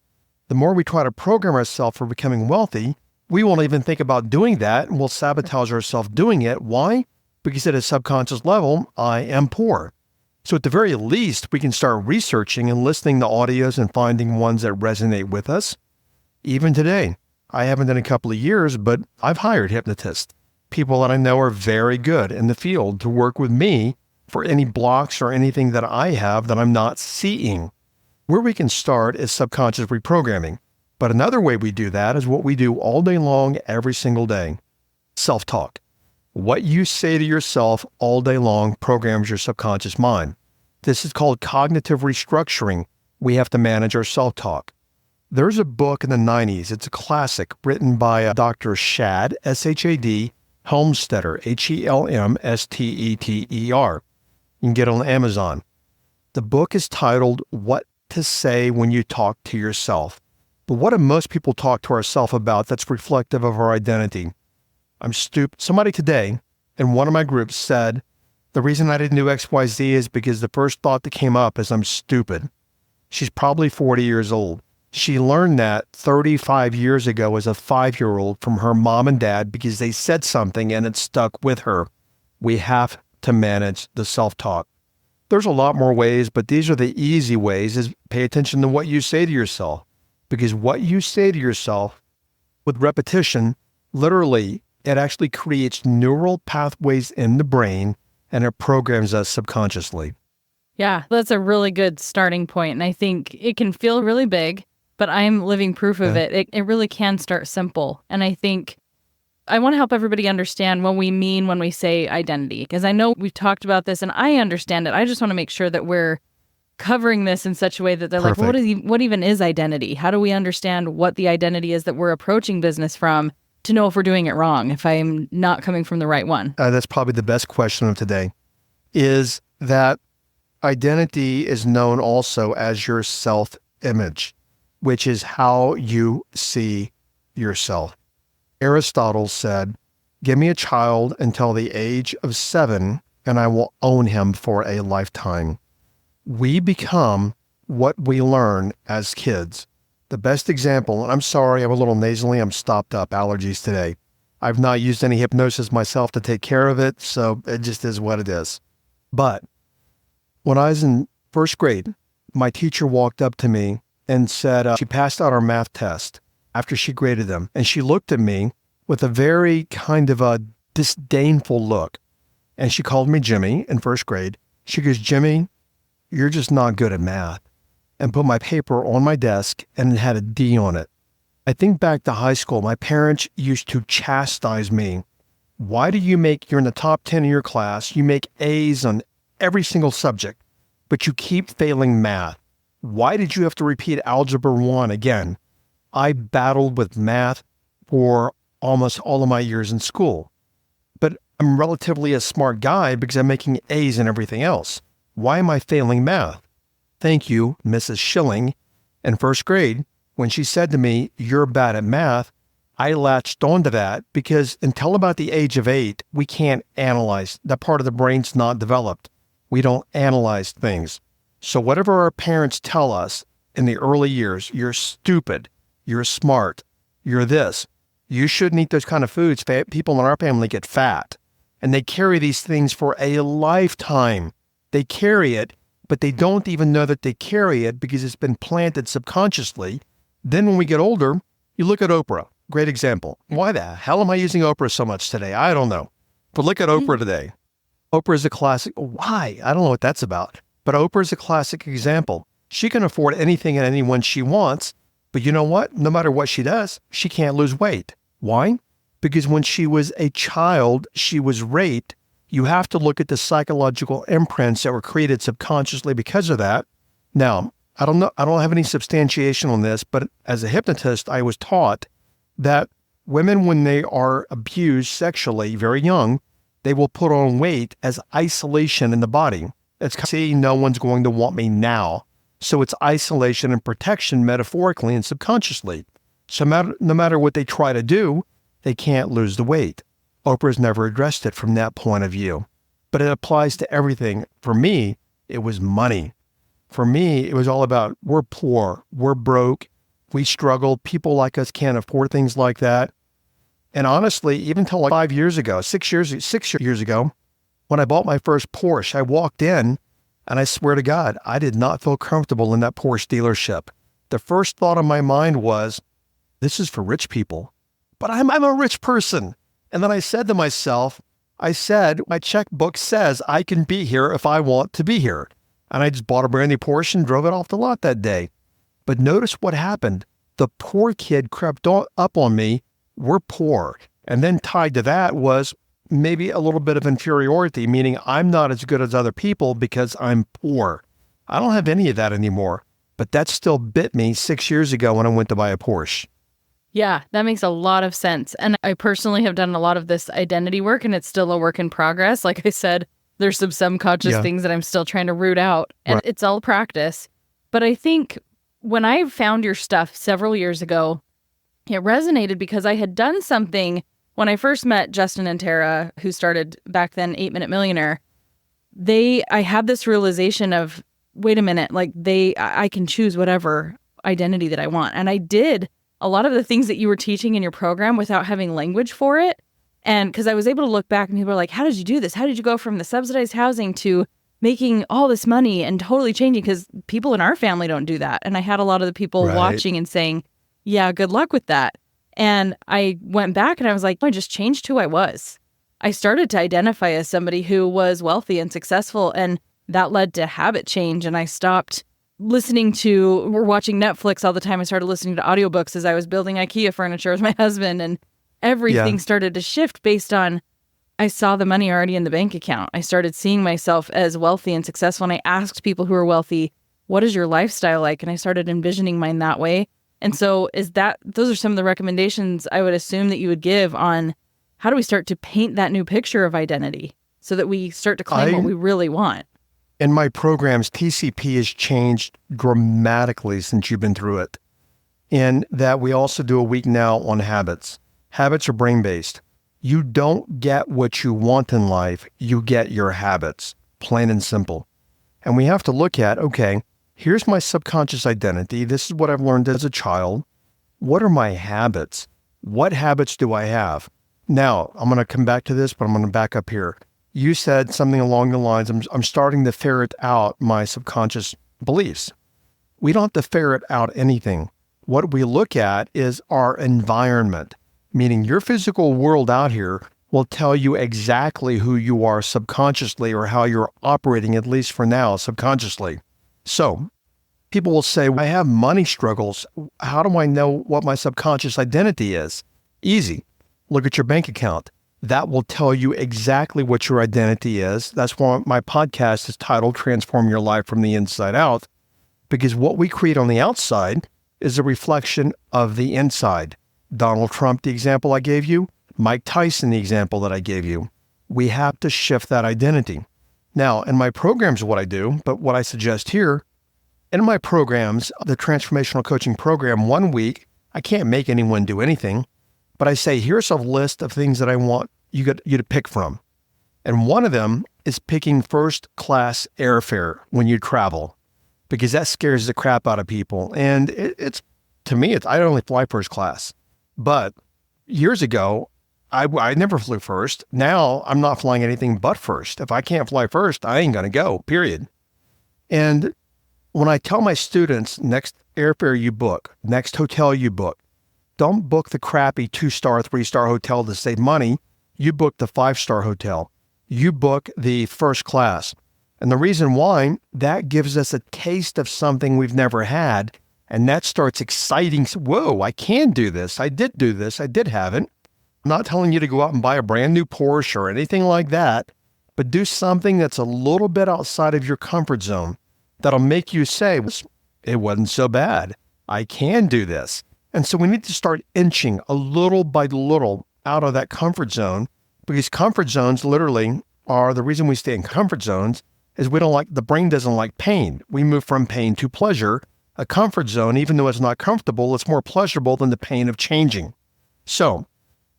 Speaker 3: the more we try to program ourselves for becoming wealthy, we won't even think about doing that, and we'll sabotage ourselves doing it. Why? Because at a subconscious level, I am poor. So at the very least, we can start researching and listening to audios and finding ones that resonate with us. Even today, I haven't done a couple of years, but I've hired hypnotists, people that I know are very good in the field to work with me for any blocks or anything that I have that I'm not seeing. Where we can start is subconscious reprogramming. But another way we do that is what we do all day long, every single day. Self-talk. What you say to yourself all day long programs your subconscious mind. This is called cognitive restructuring. We have to manage our self-talk. There's a book in the 90s. It's a classic written by Dr. Shad, S-H-A-D, Helmstetter, H-E-L-M-S-T-E-T-E-R. You can get it on Amazon. The book is titled What to Say When You Talk to Yourself. But what do most people talk to ourselves about that's reflective of our identity? I'm stupid. Somebody today in one of my groups said, the reason I didn't do XYZ is because the first thought that came up is I'm stupid. She's probably 40 years old. She learned that 35 years ago as a 5-year-old from her mom and dad because they said something and it stuck with her. We have to manage the self-talk. There's a lot more ways, but these are the easy ways, is pay attention to what you say to yourself. Because what you say to yourself with repetition, literally, it actually creates neural pathways in the brain and it programs us subconsciously.
Speaker 4: Yeah, that's a really good starting point. And I think it can feel really big, but I'm living proof of it. It really can start simple. And I think I want to help everybody understand what we mean when we say identity, because I know we've talked about this and I understand it. I just want to make sure that we're covering this in such a way that they're
Speaker 3: Perfect.
Speaker 4: like, what even is identity? How do we understand what the identity is that we're approaching business from to know if we're doing it wrong, if I'm not coming from the right one?
Speaker 3: That's probably the best question of today, is that identity is known also as your self-image, which is how you see yourself. Aristotle said, give me a child until the age of 7 and I will own him for a lifetime. We become what we learn as kids. The best example, and I'm sorry, I'm a little nasally, I'm stopped up, allergies today. I've not used any hypnosis myself to take care of it, so it just is what it is. But when I was in first grade, my teacher walked up to me and said, she passed out our math test after she graded them. And she looked at me with a very kind of a disdainful look. And she called me Jimmy in first grade. She goes, Jimmy, you're just not good at math. and put my paper on my desk and it had a D on it. I think back to high school, my parents used to chastise me. Why do you're in the top 10 of your class, you make A's on every single subject, but you keep failing math? Why did you have to repeat Algebra 1 again? I battled with math for almost all of my years in school. But I'm relatively a smart guy because I'm making A's in everything else. Why am I failing math? Thank you, Mrs. Schilling. In first grade, when she said to me, "You're bad at math," I latched onto that because until about the age of 8, we can't analyze. That part of the brain's not developed. We don't analyze things. So whatever our parents tell us in the early years, you're stupid, you're smart, you're this, you shouldn't eat those kind of foods. People in our family get fat. And they carry these things for a lifetime. They carry it, but they don't even know that they carry it because it's been planted subconsciously. Then when we get older, you look at Oprah. Great example. Why the hell am I using Oprah so much today? I don't know. But look at Oprah today. Oprah is a classic. Why? I don't know what that's about. But Oprah is a classic example. She can afford anything and anyone she wants. But you know what? No matter what she does, she can't lose weight. Why? Because when she was a child, she was raped. You have to look at the psychological imprints that were created subconsciously because of that. Now, I don't know. I don't have any substantiation on this, but as a hypnotist, I was taught that women, when they are abused sexually very young, they will put on weight as isolation in the body. It's see, no one's going to want me now. So it's isolation and protection metaphorically and subconsciously. So no matter what they try to do, they can't lose the weight. Oprah's never addressed it from that point of view. But it applies to everything. For me, it was money. For me, it was all about we're poor, we're broke, we struggle, people like us can't afford things like that. And honestly, even until like 5 years ago, 6 years ago, when I bought my first Porsche, I walked in and I swear to God, I did not feel comfortable in that Porsche dealership. The first thought in my mind was, this is for rich people, but I'm a rich person. And then I said to myself, my checkbook says I can be here if I want to be here. And I just bought a brand new Porsche and drove it off the lot that day. But notice what happened. The poor kid crept up on me. We're poor. And then tied to that was maybe a little bit of inferiority, meaning I'm not as good as other people because I'm poor. I don't have any of that anymore. But that still bit me 6 years ago when I went to buy a Porsche.
Speaker 4: Yeah, that makes a lot of sense. And I personally have done a lot of this identity work, and it's still a work in progress. Like I said, there's some subconscious things that I'm still trying to root out, and it's all practice. But I think when I found your stuff several years ago, it resonated because I had done something when I first met Justin and Tara, who started back then 8 Minute Millionaire. I had this realization of, wait a minute, like I can choose whatever identity that I want. And I did a lot of the things that you were teaching in your program without having language for it. And because I was able to look back and people were like, how did you do this? How did you go from the subsidized housing to making all this money and totally changing? Because people in our family don't do that. And I had a lot of the people watching and saying, yeah, good luck with that. And I went back and I was like, I just changed who I was. I started to identify as somebody who was wealthy and successful, and that led to habit change. And I stopped listening to or watching Netflix all the time. I started listening to audiobooks as I was building IKEA furniture with my husband, and everything started to shift based on, I saw the money already in the bank account. I started seeing myself as wealthy and successful, and I asked people who are wealthy, what is your lifestyle like? And I started envisioning mine that way. And so those are some of the recommendations I would assume that you would give on how do we start to paint that new picture of identity so that we start to claim what we really want.
Speaker 3: In my programs, TCP has changed dramatically since you've been through it. In that we also do a week now on habits. Habits are brain-based. You don't get what you want in life, you get your habits, plain and simple. And we have to look at, okay, here's my subconscious identity. This is what I've learned as a child. What are my habits? What habits do I have? Now, I'm going to come back to this, but I'm going to back up here. You said something along the lines, I'm starting to ferret out my subconscious beliefs. We don't have to ferret out anything. What we look at is our environment, meaning your physical world out here will tell you exactly who you are subconsciously or how you're operating, at least for now, subconsciously. So People will say, I have money struggles. How do I know what my subconscious identity is? Easy. Look at your bank account. That will tell you exactly what your identity is. That's why my podcast is titled Transform Your Life from the Inside Out, because what we create on the outside is a reflection of the inside. Donald Trump, the example I gave you, Mike Tyson, the example that I gave you. We have to shift that identity. Now, in my programs, what I do, but what I suggest here, in my programs, the transformational coaching program, 1 week, I can't make anyone do anything, but I say, here's a list of things that I want you to pick from. And one of them is picking first class airfare when you travel, because that scares the crap out of people. And to me, I only fly first class. But years ago, I never flew first. Now I'm not flying anything but first. If I can't fly first, I ain't going to go, period. And when I tell my students, next airfare you book, next hotel you book, don't book the crappy 2-star, 3-star hotel to save money. You book the 5-star hotel. You book the first class. And the reason why, that gives us a taste of something we've never had. And that starts exciting. Whoa, I can do this. I did do this. I did have it. I'm not telling you to go out and buy a brand new Porsche or anything like that, but do something that's a little bit outside of your comfort zone that'll make you say, it wasn't so bad. I can do this. And so we need to start inching a little by little out of that comfort zone, because comfort zones literally are the reason we stay in comfort zones is the brain doesn't like pain. We move from pain to pleasure. A comfort zone, even though it's not comfortable, it's more pleasurable than the pain of changing. So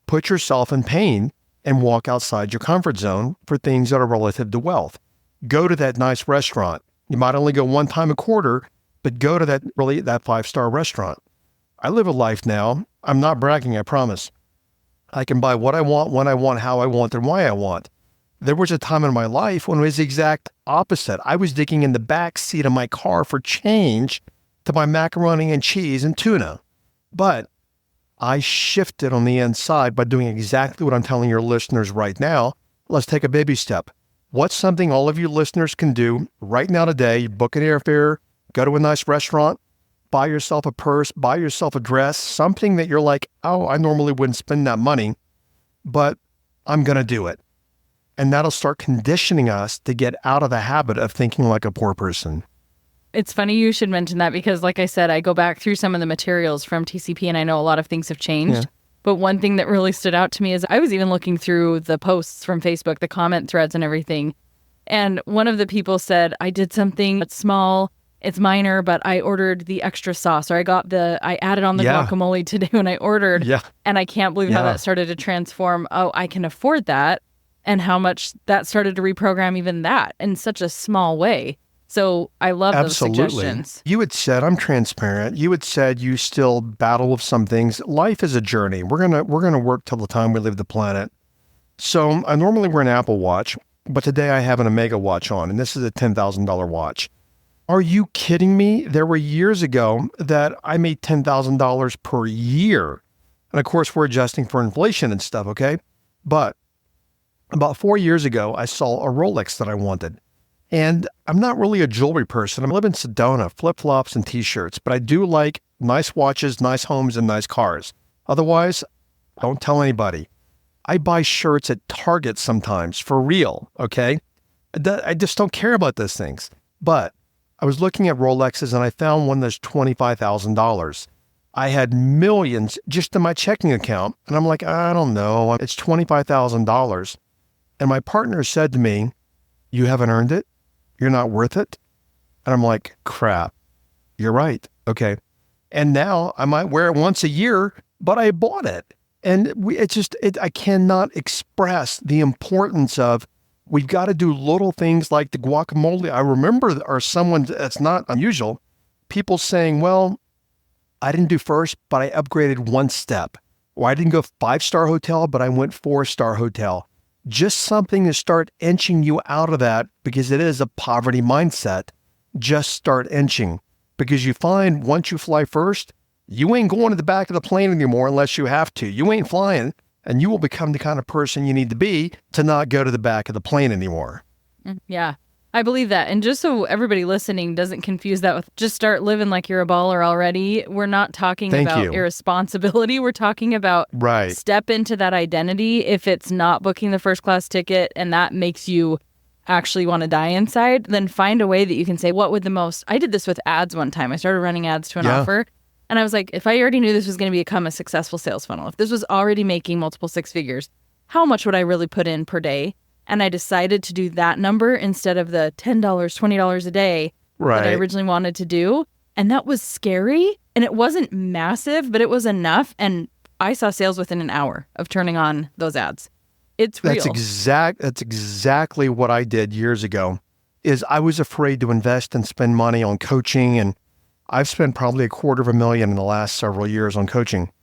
Speaker 3: put yourself in pain and walk outside your comfort zone for things that are relative to wealth. Go to that nice restaurant. You might only go one time a quarter, but go to that 5-star restaurant. I live a life now. I'm not bragging, I promise. I can buy what I want, when I want, how I want, and why I want. There was a time in my life when it was the exact opposite. I was digging in the back seat of my car for change to buy macaroni and cheese and tuna. But I shifted on the inside by doing exactly what I'm telling your listeners right now. Let's take a baby step. What's something all of you listeners can do right now today? Book an airfare, go to a nice restaurant, buy yourself a purse, buy yourself a dress, something that you're like, oh, I normally wouldn't spend that money, but I'm going to do it. And that'll start conditioning us to get out of the habit of thinking like a poor person.
Speaker 4: It's funny you should mention that because, like I said, I go back through some of the materials from TCP and I know a lot of things have changed. Yeah. But one thing that really stood out to me is I was even looking through the posts from Facebook, the comment threads and everything. And one of the people said, I did something that's small, it's minor, but I ordered the extra sauce, or I added on the guacamole today when I ordered. Yeah. And I can't believe how that started to transform. Oh, I can afford that. And how much that started to reprogram even that in such a small way. So I love those suggestions.
Speaker 3: You had said, I'm transparent. You had said you still battle with some things. Life is a journey. We're gonna work till the time we leave the planet. So I normally wear an Apple Watch, but today I have an Omega watch on, and this is a $10,000 watch. Are you kidding me? There were years ago that I made $10,000 per year. And of course, we're adjusting for inflation and stuff, okay? But about 4 years ago, I saw a Rolex that I wanted. And I'm not really a jewelry person. I live in Sedona, flip-flops and t-shirts, but I do like nice watches, nice homes, and nice cars. Otherwise, don't tell anybody. I buy shirts at Target sometimes, for real, okay? I just don't care about those things. But I was looking at Rolexes and I found one that's $25,000. I had millions just in my checking account. And I'm like, I don't know, it's $25,000. And my partner said to me, you haven't earned it? You're not worth it? And I'm like, crap, you're right. Okay. And now I might wear it once a year, but I bought it. And I cannot express the importance of, we've got to do little things like the guacamole. I remember, or someone, that's not unusual, people saying, well, I didn't do first, but I upgraded one step. Or I didn't go 5-star hotel, but I went 4-star hotel. Just something to start inching you out of that, because it is a poverty mindset. Just start inching, because you find once you fly first, you ain't going to the back of the plane anymore unless you have to. You ain't flying, and you will become the kind of person you need to be to not go to the back of the plane anymore.
Speaker 4: Yeah. I believe that. And just so everybody listening doesn't confuse that with just start living like you're a baller already, we're not talking about irresponsibility. We're talking about step into that identity. If it's not booking the first class ticket and that makes you actually want to die inside, then find a way that you can say, what would the most... I did this with ads one time. I started running ads to an offer. And I was like, if I already knew this was going to become a successful sales funnel, if this was already making multiple six figures, how much would I really put in per day? And I decided to do that number instead of the $10, $20 a day that I originally wanted to do. And that was scary. And it wasn't massive, but it was enough. And I saw sales within an hour of turning on those ads. It's real.
Speaker 3: That's exactly what I did years ago, is I was afraid to invest and spend money on coaching. And I've spent probably $250,000 in the last several years on coaching.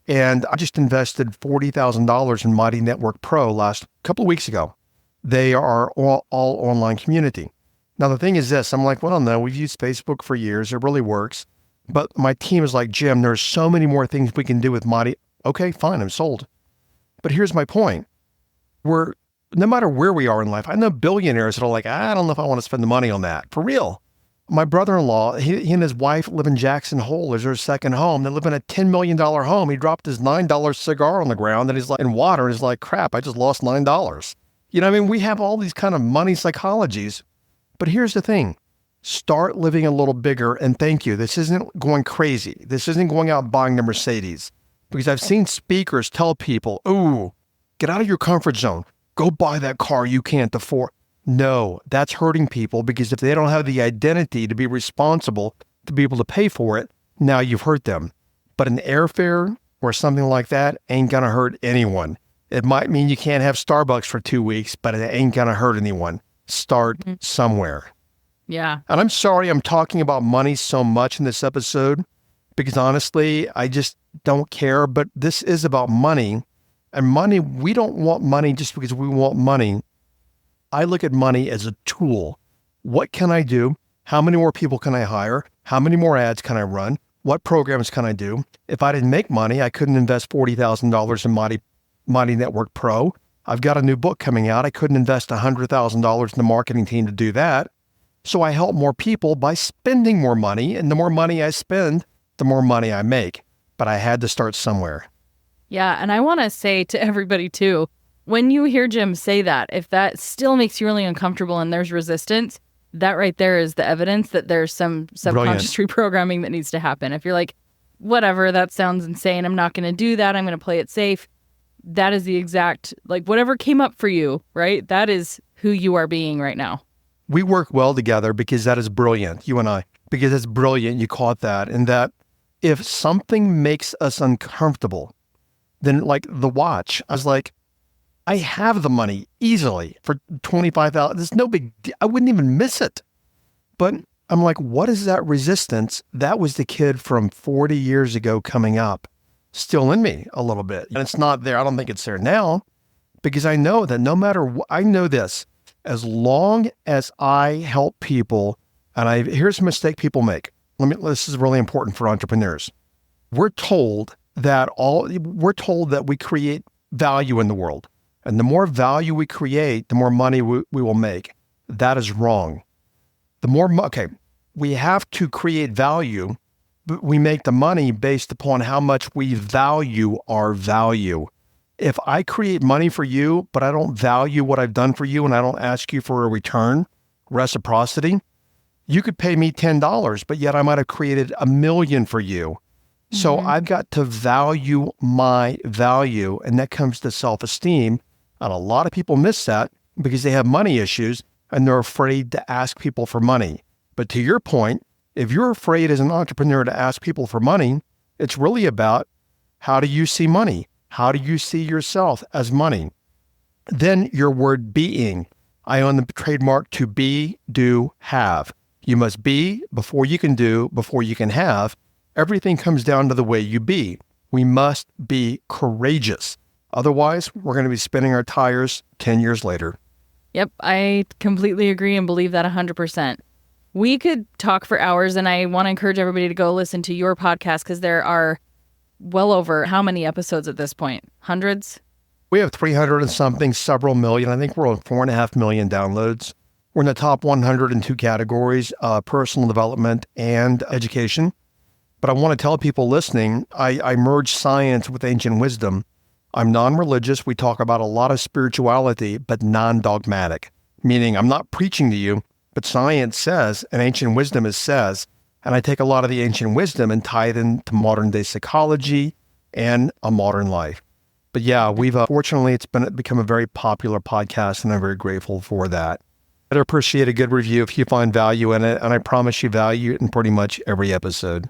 Speaker 3: And I just invested $40,000 in Mighty Network Pro last couple of weeks ago. They are all online community. Now, the thing is this, I'm like, well, no, we've used Facebook for years. It really works. But my team is like, Jim, there's so many more things we can do with Mighty. Okay, fine, I'm sold. But here's my point. No matter where we are in life, I know billionaires that are like, I don't know if I want to spend the money on that. For real. My brother-in-law, he and his wife live in Jackson Hole as their second home. They live in a $10 million home. He dropped his $9 cigar on the ground and he's like in water. And he's like, crap, I just lost $9. You know what I mean? We have all these kind of money psychologies, but here's the thing. Start living a little bigger, and thank you. This isn't going crazy. This isn't going out buying the Mercedes, because I've seen speakers tell people, ooh, get out of your comfort zone. Go buy that car you can't afford. No, that's hurting people, because if they don't have the identity to be responsible, to be able to pay for it, now you've hurt them. But an airfare or something like that ain't gonna hurt anyone. It might mean you can't have Starbucks for 2 weeks, but it ain't going to hurt anyone. Start somewhere.
Speaker 4: Yeah.
Speaker 3: And I'm sorry I'm talking about money so much in this episode, because honestly, I just don't care. But this is about money. And money, we don't want money just because we want money. I look at money as a tool. What can I do? How many more people can I hire? How many more ads can I run? What programs can I do? If I didn't make money, I couldn't invest $40,000 in Mighty Network Pro. I've got a new book coming out. I couldn't invest $100,000 in the marketing team to do that. So I help more people by spending more money. And the more money I spend, the more money I make. But I had to start somewhere.
Speaker 4: Yeah. And I want to say to everybody too, when you hear Jim say that, if that still makes you really uncomfortable and there's resistance, that right there is the evidence that there's some subconscious reprogramming that needs to happen. If you're like, whatever, that sounds insane, I'm not going to do that, I'm going to play it safe. That is the exact, like, whatever came up for you, right? That is who you are being right now.
Speaker 3: We work well together because that is brilliant, you and I, because it's brilliant. You caught that. And that if something makes us uncomfortable, then like the watch, I was like, I have the money easily for $25,000. There's no big deal. I wouldn't even miss it. But I'm like, what is that resistance? That was the kid from 40 years ago coming up. Still in me a little bit. And it's not there. I don't think it's there now, because I know that no matter what, I know this, as long as I help people, and here's a mistake people make. This is really important for entrepreneurs. We're told that we create value in the world. And the more value we create, the more money we will make. That is wrong. We have to create value, but we make the money based upon how much we value our value. If I create money for you, but I don't value what I've done for you and I don't ask you for a return, reciprocity, you could pay me $10, but yet I might have created $1 million for you. So I've got to value my value, and that comes to self-esteem. And a lot of people miss that because they have money issues and they're afraid to ask people for money. But to your point, if you're afraid as an entrepreneur to ask people for money, it's really about, how do you see money? How do you see yourself as money? Then your word being. I own the trademark to be, do, have. You must be before you can do, before you can have. Everything comes down to the way you be. We must be courageous. Otherwise, we're going to be spinning our tires 10 years later.
Speaker 4: Yep, I completely agree and believe that 100%. We could talk for hours, and I want to encourage everybody to go listen to your podcast, because there are well over how many episodes at this point? Hundreds?
Speaker 3: We have 300 and something, several million. I think we're on 4.5 million downloads. We're in the top 100 in two categories, personal development and education. But I want to tell people listening, I merge science with ancient wisdom. I'm non-religious. We talk about a lot of spirituality, but non-dogmatic, meaning I'm not preaching to you, but science says, and ancient wisdom says, and I take a lot of the ancient wisdom and tie it into modern day psychology and a modern life. But yeah, we've fortunately, it's become a very popular podcast, and I'm very grateful for that. I'd appreciate a good review if you find value in it, and I promise you value it in pretty much every episode.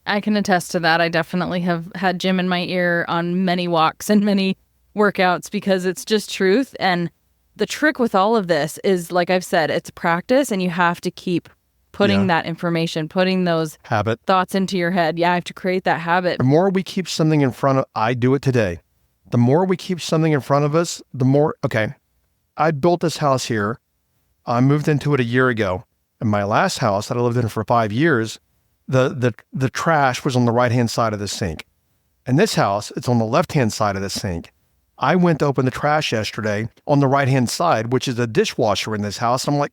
Speaker 4: I can attest to that. I definitely have had Jim in my ear on many walks and many workouts because it's just truth. And the trick with all of this is, like I've said, it's practice, and you have to keep putting that information, putting those thoughts into your head. Yeah, I have to create that habit.
Speaker 3: The more we keep something in front of, I do it today. The more we keep something in front of us, the more, okay, I built this house here. I moved into it a year ago. And my last house that I lived in for 5 years, the trash was on the right-hand side of the sink. In this house, it's on the left-hand side of the sink. I went to open the trash yesterday on the right-hand side, which is a dishwasher in this house. I'm like,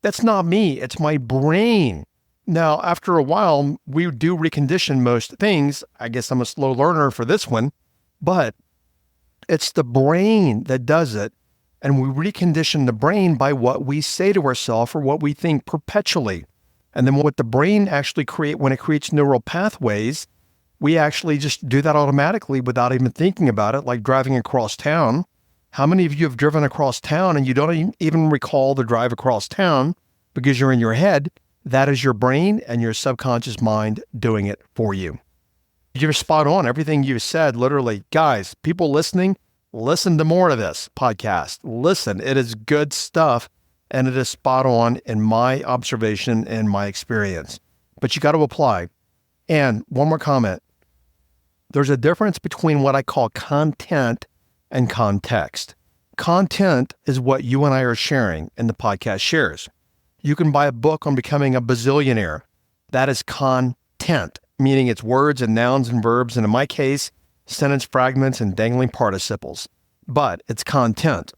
Speaker 3: that's not me. It's my brain. Now, after a while, we do recondition most things. I guess I'm a slow learner for this one, but it's the brain that does it. And we recondition the brain by what we say to ourselves or what we think perpetually. And then what the brain actually when it creates neural pathways, we actually just do that automatically without even thinking about it, like driving across town. How many of you have driven across town and you don't even recall the drive across town because you're in your head? That is your brain and your subconscious mind doing it for you. You're spot on. Everything you said, literally. Guys, people listening, listen to more of this podcast. Listen, it is good stuff. And it is spot on in my observation and my experience. But you got to apply. And one more comment. There's a difference between what I call content and context. Content is what you and I are sharing in the podcast shares. You can buy a book on becoming a bazillionaire. That is content, meaning it's words and nouns and verbs, and in my case, sentence fragments and dangling participles. But it's content.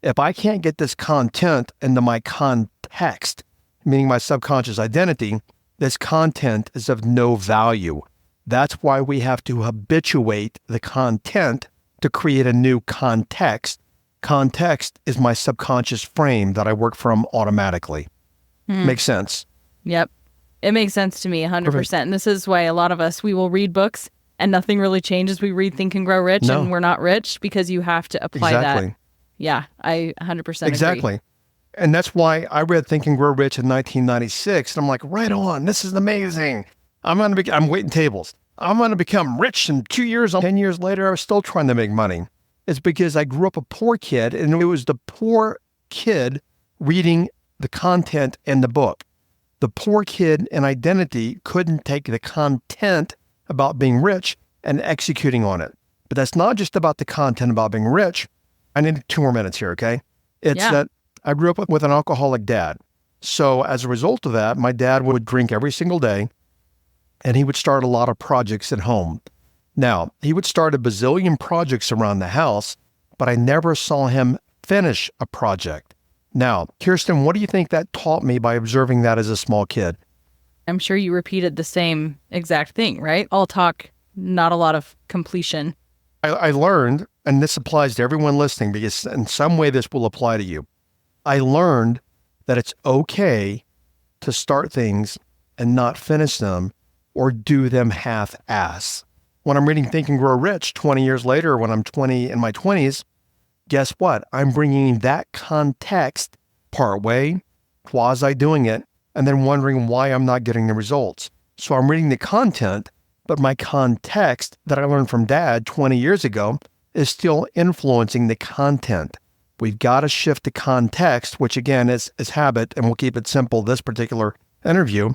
Speaker 3: If I can't get this content into my context, meaning my subconscious identity, this content is of no value. That's why we have to habituate the content to create a new context. Context is my subconscious frame that I work from automatically. Makes sense?
Speaker 4: Yep. It makes sense to me 100%. Perfect. And this is why a lot of us, we will read books and nothing really changes. We read Think and Grow Rich and we're not rich because you have to apply that. Yeah, I 100%
Speaker 3: Exactly.
Speaker 4: agree.
Speaker 3: And that's why I read Think and Grow Rich in 1996. And I'm like, right on, this is amazing. I'm waiting tables. I'm going to become rich in 2 years. 10 years later, I was still trying to make money. It's because I grew up a poor kid, and it was the poor kid reading the content in the book. The poor kid in identity couldn't take the content about being rich and executing on it. But that's not just about the content about being rich. I need 2 more minutes here, okay? It's that I grew up with an alcoholic dad. So as a result of that, my dad would drink every single day, and he would start a lot of projects at home. Now, he would start a bazillion projects around the house, but I never saw him finish a project. Now, Kirsten, what do you think that taught me by observing that as a small kid?
Speaker 4: I'm sure you repeated the same exact thing, right? All talk, not a lot of completion.
Speaker 3: I learned, and this applies to everyone listening because in some way this will apply to you. I learned that it's okay to start things and not finish them or do them half-ass. When I'm reading Think and Grow Rich 20 years later, when I'm in my 20s, guess what? I'm bringing that context partway, quasi doing it, and then wondering why I'm not getting the results. So I'm reading the content, but my context that I learned from Dad 20 years ago is still influencing the content. We've got to shift the context, which again is habit, and we'll keep it simple this particular interview.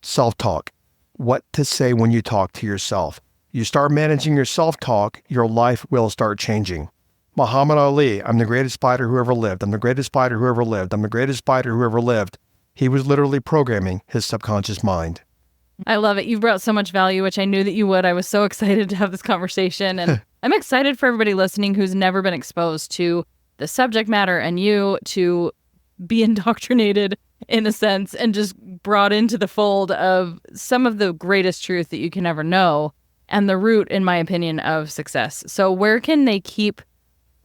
Speaker 3: Self-talk. What to say when you talk to yourself. You start managing your self-talk, your life will start changing. Muhammad Ali, I'm the greatest fighter who ever lived. I'm the greatest fighter who ever lived. I'm the greatest fighter who ever lived. He was literally programming his subconscious mind.
Speaker 4: I love it. You've brought so much value, which I knew that you would. I was so excited to have this conversation. And I'm excited for everybody listening who's never been exposed to the subject matter and you to be indoctrinated in a sense and just brought into the fold of some of the greatest truth that you can ever know and the root, in my opinion, of success. So where can they keep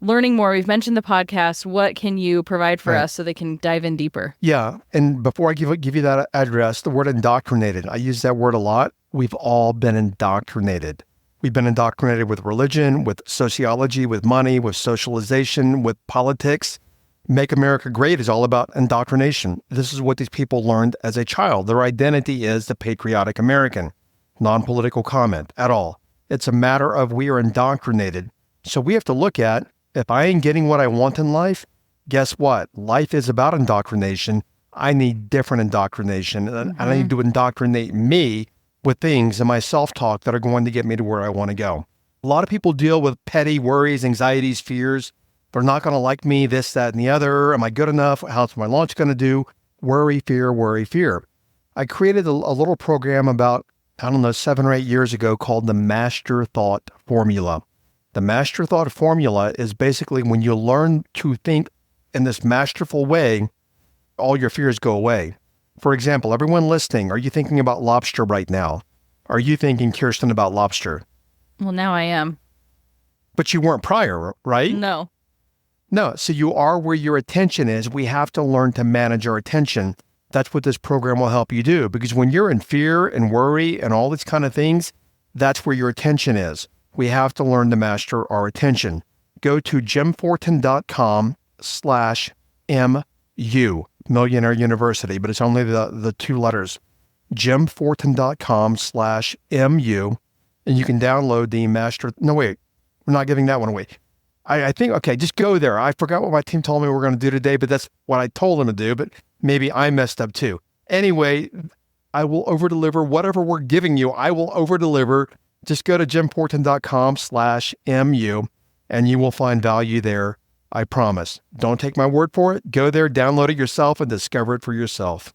Speaker 4: learning more? We've mentioned the podcast. What can you provide for us so they can dive in deeper?
Speaker 3: Yeah. And before I give you that address, the word indoctrinated, I use that word a lot. We've all been indoctrinated. We've been indoctrinated with religion, with sociology, with money, with socialization, with politics. Make America Great is all about indoctrination. This is what these people learned as a child. Their identity is the patriotic American. Non-political comment at all. It's a matter of we are indoctrinated. So we have to look at, if I ain't getting what I want in life, guess what? Life is about indoctrination. I need different indoctrination. And I need to indoctrinate me with things in my self-talk that are going to get me to where I want to go. A lot of people deal with petty worries, anxieties, fears. They're not going to like me, this, that, and the other. Am I good enough? How's my launch going to do? Worry, fear, worry, fear. I created a little program about, 7 or 8 years ago called the Master Thought Formula. The Master Thought Formula is basically when you learn to think in this masterful way, all your fears go away. For example, everyone listening, are you thinking about lobster right now? Are you thinking, Kirsten, about lobster?
Speaker 4: Well, now I am.
Speaker 3: But you weren't prior, right?
Speaker 4: No.
Speaker 3: No. So you are where your attention is. We have to learn to manage our attention. That's what this program will help you do. Because when you're in fear and worry and all these kind of things, that's where your attention is. We have to learn to master our attention. Go to jimfortin.com/MU, Millionaire University, but it's only the 2 letters. jimfortin.com/MU, and you can download the master. No, wait, we're not giving that one away. I think, okay, just go there. I forgot what my team told me we were going to do today, but that's what I told them to do, but maybe I messed up too. Anyway, I will over-deliver whatever we're giving you. I will over-deliver. Just go to jimfortin.com/MU and you will find value there. I promise. Don't take my word for it. Go there, download it yourself, and discover it for yourself.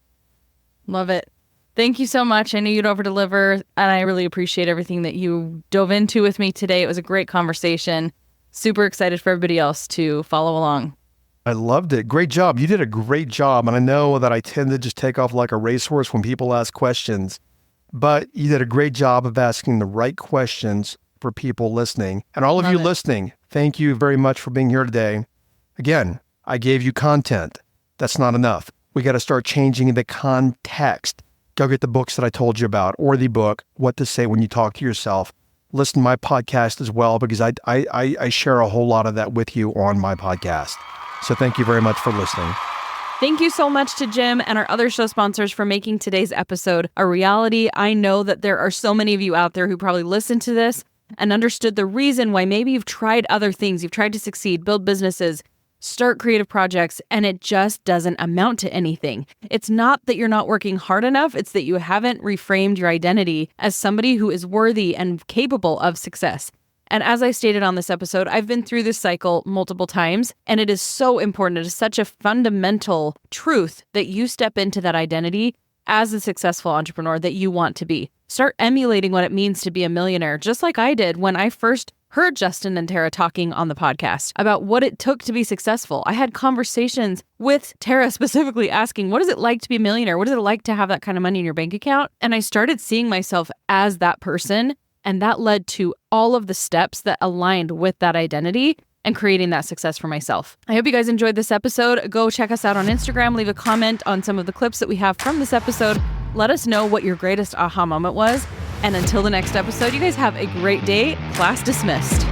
Speaker 4: Love it. Thank you so much. I knew you'd over-deliver, and I really appreciate everything that you dove into with me today. It was a great conversation. Super excited for everybody else to follow along.
Speaker 3: I loved it. Great job. You did a great job. And I know that I tend to just take off like a racehorse when people ask questions, but you did a great job of asking the right questions for people listening. And all of you listening, thank you very much for being here today. Again, I gave you content. That's not enough. We got to start changing the context. Go get the books that I told you about, or the book, What to Say When You Talk to Yourself. Listen to my podcast as well, because I share a whole lot of that with you on my podcast. So thank you very much for listening.
Speaker 4: Thank you so much to Jim and our other show sponsors for making today's episode a reality. I know that there are so many of you out there who probably listened to this and understood the reason why maybe you've tried other things. You've tried to succeed, build businesses, start creative projects, and it just doesn't amount to anything. It's not that you're not working hard enough. It's that you haven't reframed your identity as somebody who is worthy and capable of success. And as I stated on this episode, I've been through this cycle multiple times, and it is so important. It is such a fundamental truth that you step into that identity as a successful entrepreneur that you want to be. Start emulating what it means to be a millionaire, just like I did when I first heard Justin and Tara talking on the podcast about what it took to be successful. I had conversations with Tara specifically asking, what is it like to be a millionaire? What is it like to have that kind of money in your bank account? And I started seeing myself as that person. And that led to all of the steps that aligned with that identity and creating that success for myself. I hope you guys enjoyed this episode. Go check us out on Instagram. Leave a comment on some of the clips that we have from this episode. Let us know what your greatest aha moment was. And until the next episode, you guys have a great day. Class dismissed.